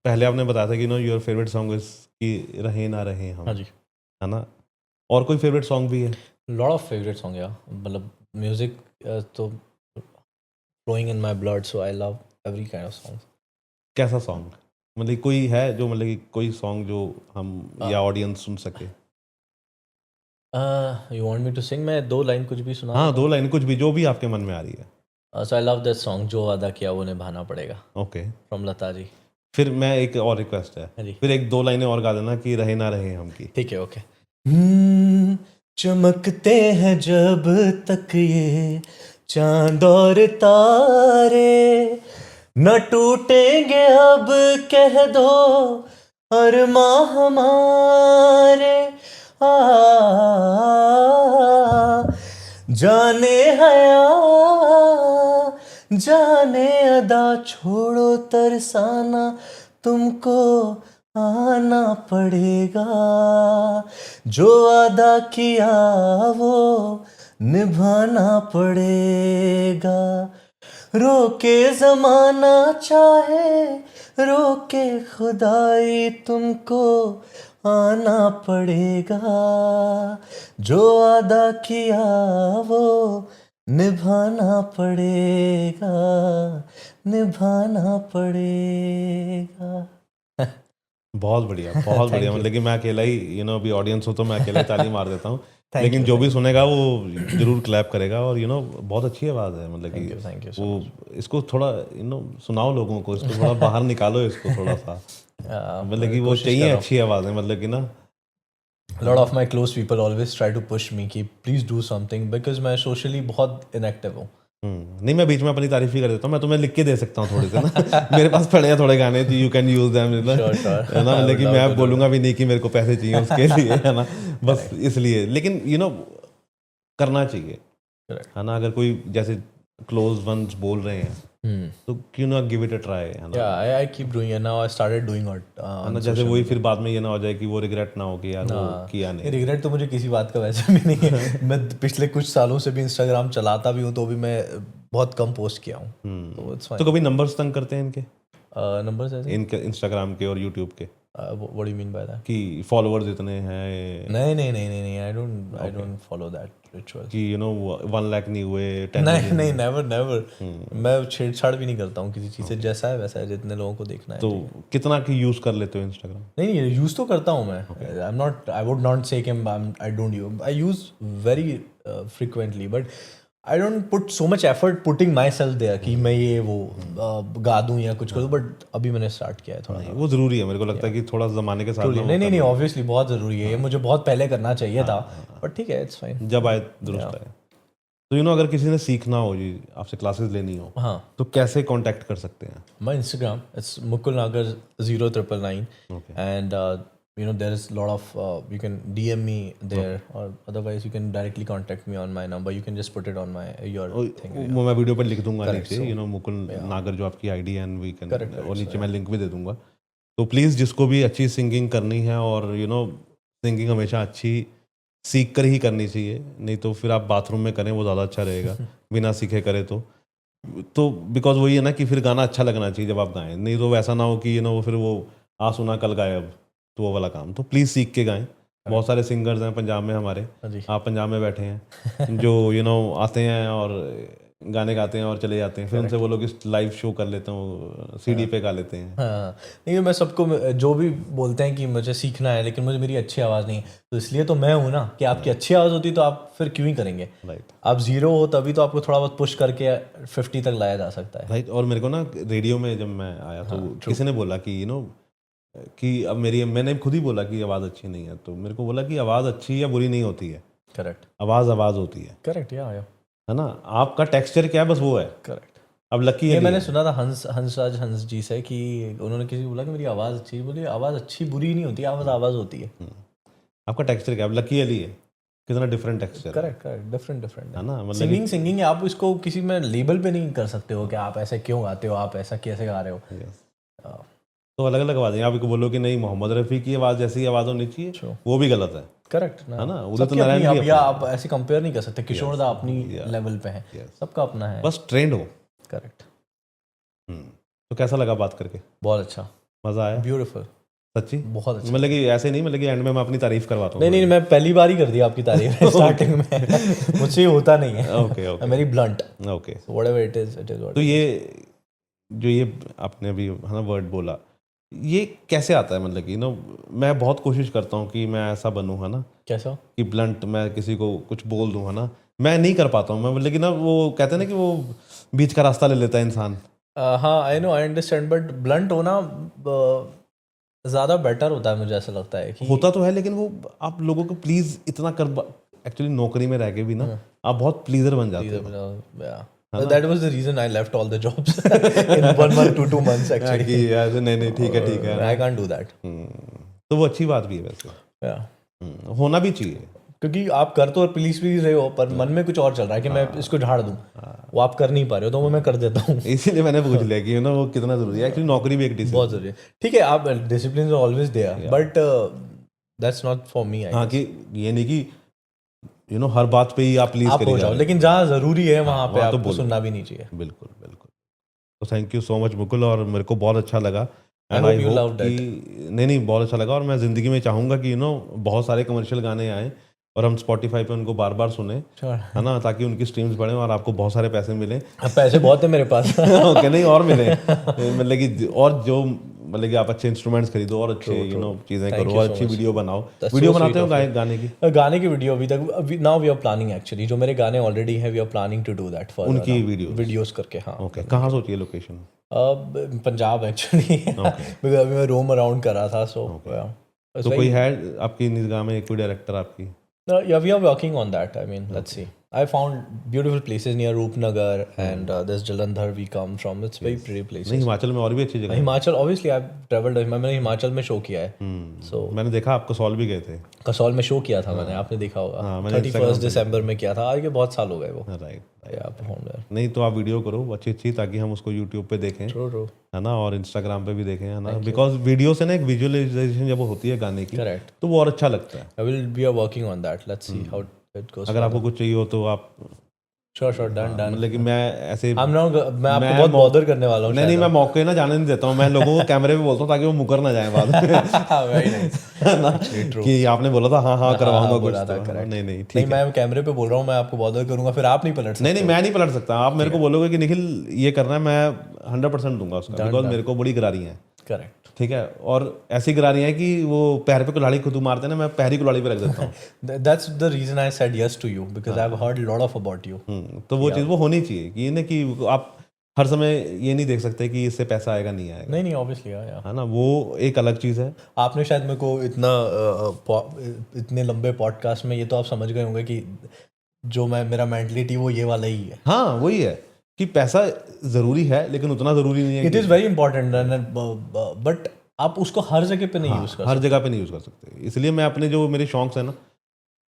S2: पहले आपने बताया था कि योर फेवरेट सॉन्ग इज कि रहे ना रहे हम,
S1: हाँ जी,
S2: है ना? और कोई फेवरेट सॉन्ग भी है?
S1: लॉट ऑफ फेवरेट सॉन्ग या, मतलब म्यूजिक तो flowing in my blood, so I love every kind of songs.
S2: कैसा सॉन्ग, मतलब कोई है जो, मतलब कोई सॉन्ग जो हम या ऑडियंस सुन सके?
S1: You want me to sing? मैं 2 लाइन कुछ भी सुना?
S2: हाँ, 2 लाइन कुछ भी, जो भी आपके मन में आ रही है।
S1: So I love that song, जो वादा किया वो निभाना पड़ेगा।
S2: Okay.
S1: From लता जी।
S2: फिर मैं एक और रिक्वेस्ट है, फिर 1-2 लाइनें और गा देना कि रहे ना रहे हम की।
S1: ठीक है, ओके। चमकते हैं जब तक ये चांद और तारे, न टूटेंगे अब कह दो अरमां हमारे, जाने हया जाने अदा, छोड़ो तरसाना, तुमको आना पड़ेगा, जो वादा किया वो निभाना पड़ेगा, रोके जमाना चाहे रोके खुदाई, तुमको आना पड़ेगा, जो वादा किया वो निभाना पड़ेगा, निभाना पड़ेगा।
S2: बहुत बढ़िया, बहुत बढ़िया। मतलब कि मैं अकेला ही, अभी ऑडियंस हो तो मैं अकेला ताली मार देता हूँ, लेकिन जो भी सुनेगा वो जरूर क्लैप करेगा। और बहुत अच्छी आवाज़ है, मतलब कि वो इसको थोड़ा सुनाओ लोगों को, इसको थोड़ा बाहर निकालो, इसको थोड़ा सा, मतलब कि वो चाहिए अच्छी आवाज़ है, मतलब कि ना।
S1: lot of my close people always try to push me कि please do something, because मैं socially बहुत inactive हूँ।
S2: नहीं, मैं बीच में अपनी तारीफ ही कर देता हूँ, मैं तुम्हें लिख के दे सकता हूँ थोड़े से ना मेरे पास पड़े हैं थोड़े गाने, यू कैन यूज देम, है ना? लेकिन मैं बोलूँगा भी नहीं कि मेरे को पैसे चाहिए उसके लिए, है ना? बस इसलिए, लेकिन करना चाहिए।
S1: Correct.
S2: है ना, अगर कोई जैसे क्लोज वंस बोल रहे हैं तो क्यों ना गिव इट अ ट्राई, है ना।
S1: Yeah, I keep doing it now. I started doing it
S2: है
S1: on
S2: ना, जैसे
S1: social
S2: वही
S1: media.
S2: फिर बाद में ये ना हो जाए कि वो रिग्रेट ना हो कि यार वो किया नहीं।
S1: रिग्रेट तो मुझे किसी बात का वैसे भी नहीं है। मैं पिछले कुछ सालों से भी इंस्टाग्राम चलाता भी हूँ तो भी मैं बहुत कम पोस्ट किया हूँ, तो इट्स
S2: तो
S1: फाइन।
S2: कभी नंबर्स तंग करते हैं इनके,
S1: नंबर्स ऐसे
S2: इनके इंस्टाग्राम के और यूट्यूब के,
S1: what do you mean by that?
S2: कि फॉलोअर्स इतने हैं
S1: नहीं, I don't follow that ritual.
S2: कि 1 लाख नहीं हुए, 10
S1: नहीं, नेवर। मैं छेड़छाड़ भी नहीं करता हूँ किसी चीज़ से, जैसा है वैसा है, जितने लोगों को देखना है।
S2: तो कितना की यूज़ कर लेते हो इंस्टाग्राम?
S1: नहीं, यूज़ तो करता हूँ मैं। आई वुड नॉट से कि I don't use, I use very frequently, but I don't put so much effort putting myself there कि मैं ये वो गा दूँ या कुछ करूँ, बट अभी मैंने स्टार्ट किया है थोड़ा।
S2: नहीं, वो ज़रूरी है, मेरे को लगता है कि थोड़ा ज़माने के साथ ना वो
S1: नहीं, ऑब्वियसली बहुत ज़रूरी है ये, मुझे बहुत पहले करना चाहिए था, बट ठीक है, इट्स फाइन।
S2: जब आए दुरुस्त आए। तो अगर किसी ने सीखना हो जी, आपसे क्लासेस लेनी हो,
S1: हाँ,
S2: तो कैसे कांटेक्ट कर सकते हैं?
S1: my Instagram, it's Mukul Nagar 0999,
S2: Okay.
S1: and there is a lot of you can DM me there, or otherwise you can directly contact me on my number. You can just put it on your thing.
S2: वो मैं video पर लिख दूंगा नीचे, मुकुल नागर जो आपकी ID है, वी कैन, और नीचे मैं लिंक भी दे दूंगा। तो प्लीज़ जिसको भी अच्छी सिंगिंग करनी है, और सिंगिंग हमेशा अच्छी सीख कर ही करनी चाहिए, नहीं तो फिर आप बाथरूम में करें वो ज़्यादा अच्छा रहेगा, बिना सीखे करें तो बिकॉज वही है ना कि फिर गाना अच्छा लगना चाहिए जब आप गाएं, नहीं तो वैसा ना हो कि वो फिर वो आ सुना कल गाए अब, तो वो वाला काम। तो प्लीज़ सीख के गाएं। बहुत सारे सिंगर्स हैं पंजाब में हमारे, आप पंजाब में बैठे हैं, जो आते हैं और गाने गाते हैं और चले जाते हैं, फिर उनसे वो लोग इस लाइव शो कर लेते हैं, सीडी पे गा लेते हैं।
S1: हाँ, नहीं, मैं सबको जो भी बोलते हैं कि मुझे सीखना है लेकिन मुझे मेरी अच्छी आवाज़ नहीं है, तो इसलिए तो मैं हूँ ना कि आपकी अच्छी आवाज़ होती तो आप फिर क्यों ही करेंगे।
S2: राइट,
S1: आप जीरो हो तभी तो आपको थोड़ा बहुत पुश करके 50 तक लाया जा सकता है।
S2: राइट। और मेरे को ना रेडियो में जब मैं आया तो किसी ने बोला कि कि अब मैंने खुद ही बोला कि आवाज़ अच्छी नहीं है, तो मेरे को बोला कि आवाज़ अच्छी या बुरी नहीं होती है,
S1: करेक्ट
S2: आवाज़ होती है,
S1: करेक्ट, या
S2: है ना। आपका टेक्सचर क्या है, बस वो है।
S1: करेक्ट।
S2: अब लकी
S1: ये
S2: है,
S1: मैंने सुना था हंस जी से कि उन्होंने किसी को बोला कि मेरी आवाज़ अच्छी है, बोली आवाज़ अच्छी बुरी नहीं होती, आवाज़ होती है।
S2: आपका टेक्सचर क्या है। अब लकी अली है, कितना डिफरेंट टेक्सचर,
S1: करेक्ट, डिफरेंट
S2: है ना। मतलब
S1: सिंगिंग आप इसको किसी में लेबल पे नहीं कर सकते हो कि आप ऐसे क्यों गाते हो, आप ऐसा कैसे गा रहे हो।
S2: तो अलग अलग आवाज़ें, आप बोलो कि नहीं मोहम्मद रफ़ी की आवाज़ जैसी आवाज़ होनी चाहिए, वो भी गलत है।
S1: करेक्ट
S2: है ना,
S1: उदित नारायण भी, आप ऐसे कंपेयर नहीं कर सकते। किशोर दा अपनी लेवल पे है, सबका अपना है,
S2: बस ट्रेंड हो।
S1: करेक्ट।
S2: तो कैसा लगा बात करके?
S1: बहुत अच्छा,
S2: मज़ा आया,
S1: ब्यूटीफुल,
S2: सच्ची।
S1: बहुत अच्छा।
S2: मतलब कि ऐसे नहीं, मतलब कि एंड में मैं अपनी तारीफ करवाता हूँ।
S1: नहीं, मैं पहली बार ही कर दी आपकी तारीफ स्टार्टिंग में। मुझसे ये होता नहीं है।
S2: ओके
S1: मेरी blunt,
S2: okay,
S1: whatever it is
S2: तो ये आपने अभी है ना वर्ड बोला, ये कैसे आता है? मतलब कि मैं बहुत कोशिश करता हूँ कि मैं ऐसा बनूँ, है ना,
S1: कैसा
S2: कि ब्लंट मैं किसी को कुछ बोल दूँ, है ना, मैं नहीं कर पाता हूँ मैं, लेकिन वो कहते हैं ना कि वो बीच का रास्ता ले लेता है इंसान।
S1: हाँ, I know, I understand, but blunt होना ज़्यादा बेटर होता है, मुझे ऐसा लगता है कि
S2: होता तो है, लेकिन वो आप लोगों को प्लीज इतना कर, एक्चुअली नौकरी में रह के भी ना आप बहुत प्लीजर बन जाते हो।
S1: That was the reason I left all the jobs in 1 month to 2 months actually.
S2: कि ऐसे नहीं ठीक है,
S1: I can't do that.
S2: तो वो अच्छी बात भी है वैसे, होना भी चाहिए,
S1: क्योंकि आप कर तो प्लीज रहे हो, पर मन में कुछ और चल रहा है कि मैं इसको झाड़ दूं, वो आप कर नहीं पा रहे हो, तो वो मैं कर देता हूँ।
S2: इसीलिए मैंने पूछ लिया कि वो कितना जरूरी है। एक्चुअली नौकरी भी एक डिसिप्लिन,
S1: बहुत जरूरी है। ठीक है, आप discipline always there, but that's not for me.
S2: हाँ, कि ये नहीं कि हर बात पे ही आप प्लीज
S1: हो जाओ, लेकिन जहाँ जरूरी है वहाँ पे आपको सुनना भी नहीं चाहिए।
S2: बिल्कुल। तो thank you so much Mukul, और मेरे को बहुत अच्छा लगा, एंड आई होप कि नहीं बहुत अच्छा लगा, और मैं ज़िंदगी में चाहूँगा कि बहुत सारे कमर्शियल गाने आए और हम स्पॉटिफाई पे उनको बार बार सुने, है ना, ताकि उनकी स्ट्रीम्स बढ़ें और आपको बहुत सारे पैसे मिले।
S1: पैसे बहुत है मेरे पास।
S2: ओके, नहीं और मिले, मतलब कि और जो मतलब कि आप अच्छे इंस्ट्रूमेंट्स खरीदो और अच्छे चीज़ें करो और अच्छी वीडियो बनाओ। वीडियो बनाते हो गाने की
S1: वीडियो अभी now we are planning, actually जो मेरे गाने ऑलरेडी है, we are planning to do that for
S2: उनकी
S1: वीडियोस करके। हाँ,
S2: ओके, कहाँ सोचिए लोकेशन?
S1: पंजाब एक्चुअली, बिकॉज़ अभी मैं रोम अराउंड कर रहा था, सो
S2: तो कोई है आपकी निगाह में कोई डायरेक्टर आपकी?
S1: No, yeah, we are working on that. I mean, let's see. I found beautiful places near Roopnagar and this Jalandhar we come from. It's very pretty places.
S2: नहीं हिमाचल में और भी अच्छी जगह है।
S1: Himachal obviously I've traveled. मैंने हिमाचल में शो किया है। So
S2: मैंने देखा आप कसौल भी गए थे।
S1: कसौल में शो किया था मैंने, आपने देखा होगा।
S2: हाँ, मैंने
S1: 31 दिसंबर में किया था। आज के बहुत साल हो गए वो।
S2: राइट।
S1: नहीं
S2: तो आप वीडियो करो अच्छी ताकि हम उसको यूट्यूब पे देखें, है ना, और इंस्टाग्राम पे भी देखें, है ना, बिकॉज वीडियो से ना एक विजुअलाइजेशन जब होती है गाने की,
S1: करेक्ट,
S2: तो वो और अच्छा लगता है।
S1: I will be working on that, let's see how it goes.
S2: अगर आपको कुछ चाहिए हो तो आप
S1: श्योर डन।
S2: मतलब कि मैं ऐसे
S1: मैं आपको बहुत बॉदर करने वाला हूँ।
S2: नहीं मैं मौके ना जाने नहीं देता हूँ, मैं लोगों को कैमरे पे बोलता हूँ ताकि वो मुकर ना जाए बाद में कि आपने बोला था हाँ करवाऊंगा कुछ तो। नहीं ठीक है,
S1: मैं कैमरे पे बोल रहा हूँ, मैं आपको बॉदर करूंगा, फिर आप नहीं पलट सकते।
S2: नहीं मैं नहीं पलट सकता। आप मेरे को बोलोगे कि निखिल ये करना है, मैं 100% दूंगा उसका, बिकॉज मेरे को बड़ी गिरारी है।
S1: करेक्ट,
S2: ठीक है, और ऐसी गिरारी है कि वो पैर पे कुल्हाड़ी खुद मारते हैं ना, मैं पैर ही कुल्हाड़ी पे रख देता हूँ।
S1: That's the reason I said yes to you because I've heard a lot of about you.
S2: तो वो चीज़ वो होनी चाहिए कि ना कि आप हर समय ये नहीं देख सकते कि इससे पैसा आएगा नहीं आएगा।
S1: नहीं ऑब्वियसली
S2: है ना, वो एक अलग चीज़ है।
S1: आपने शायद मेरे को इतने लंबे पॉडकास्ट में ये तो आप समझ गए होंगे कि जो मेरा मेंटलिटी वो ये वाला ही है।
S2: हाँ वही है कि पैसा ज़रूरी है लेकिन उतना ज़रूरी नहीं है।
S1: It is very important but आप उसको हर जगह पे नहीं यूज़ कर
S2: हर जगह पे नहीं यूज़ कर सकते। इसलिए मैं अपने जो मेरे शौक़ हैं ना,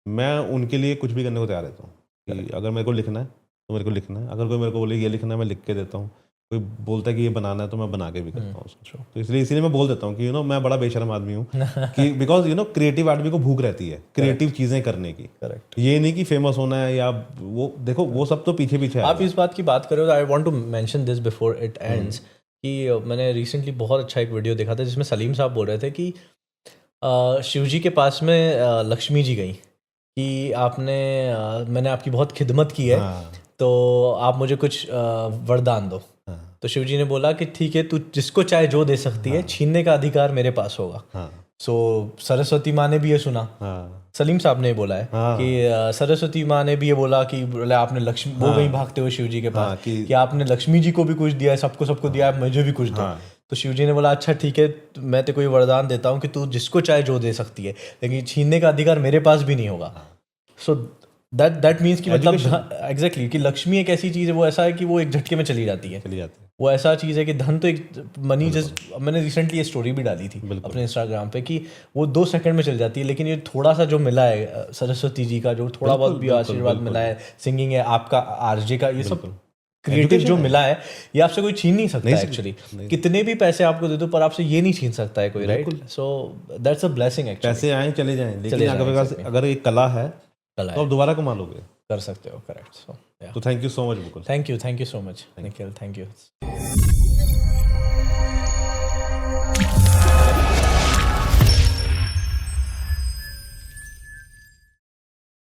S2: मैं उनके लिए कुछ भी करने को तैयार रहता हूँ कि अगर मेरे को लिखना है तो मेरे को लिखना है, अगर कोई मेरे को बोले ये लिखना है मैं लिख के देता हूँ, कोई बोलता है कि ये बनाना है तो मैं बना के भी करता हूँ उसको। तो इसीलिए मैं बोल देता हूँ कि मैं बड़ा बेशर्म आदमी हूँ कि बिकॉज क्रिएटिव आदमी को भूख रहती है क्रिएटिव चीज़ें करने की।
S1: करेक्ट,
S2: ये नहीं कि फेमस होना है या वो, देखो वो सब तो पीछे है।
S1: आप इस बात की बात करो, I want to mention this before it ends कि मैंने रिसेंटली बहुत अच्छा एक वीडियो देखा था जिसमें सलीम साहब बोल रहे थे कि शिव जी के पास में लक्ष्मी जी गई कि मैंने आपकी बहुत खिदमत की है, तो आप मुझे कुछ वरदान दो। तो शिव जी ने बोला कि ठीक है, तू जिसको चाहे जो दे सकती है, छीनने का अधिकार मेरे पास होगा। सो सरस्वती माँ ने भी ये सुना, सलीम साहब ने बोला है कि सरस्वती माँ ने भी ये बोला कि आपने लक्ष्मी वो गई भागते हुए शिव जी के पास कि आपने लक्ष्मी जी को भी कुछ दिया है, सबको दिया है, मुझे भी कुछ दो। तो शिव जी ने बोला अच्छा ठीक है, मैं तेरे को ये वरदान देता हूँ कि तू जिसको चाहे जो दे सकती है, लेकिन छीनने का अधिकार मेरे पास भी नहीं होगा। सो दैट मीन्स कि मतलब एग्जैक्टली कि लक्ष्मी एक ऐसी चीज़ है, वो ऐसा है कि वो एक झटके में चली जाती है। वो ऐसा चीज़ है कि धन तो एक मनी जस्ट, मैंने रिसेंटली ये स्टोरी भी डाली थी अपने इंस्टाग्राम पे कि वो 2 सेकंड में चल जाती है, लेकिन ये थोड़ा सा जो मिला है सरस्वती जी का, जो थोड़ा बहुत भी आशीर्वाद मिला है, सिंगिंग है, आपका आरजे का, ये सब क्रिएटिव जो मिला है, ये आपसे कोई छीन नहीं सकता एक्चुअली। कितने भी पैसे आपको दे दो पर आपसे ये नहीं छीन सकता है कोई, right? So that's a blessing actually.
S2: पैसे आए चले जाएं, लेकिन अगर एक कला है तो आप दोबारा कमा लोगे,
S1: कर सकते हो। करेक्ट। सो
S2: तो thank you so much Mukul.
S1: Thank you so much Nikhil, thank you.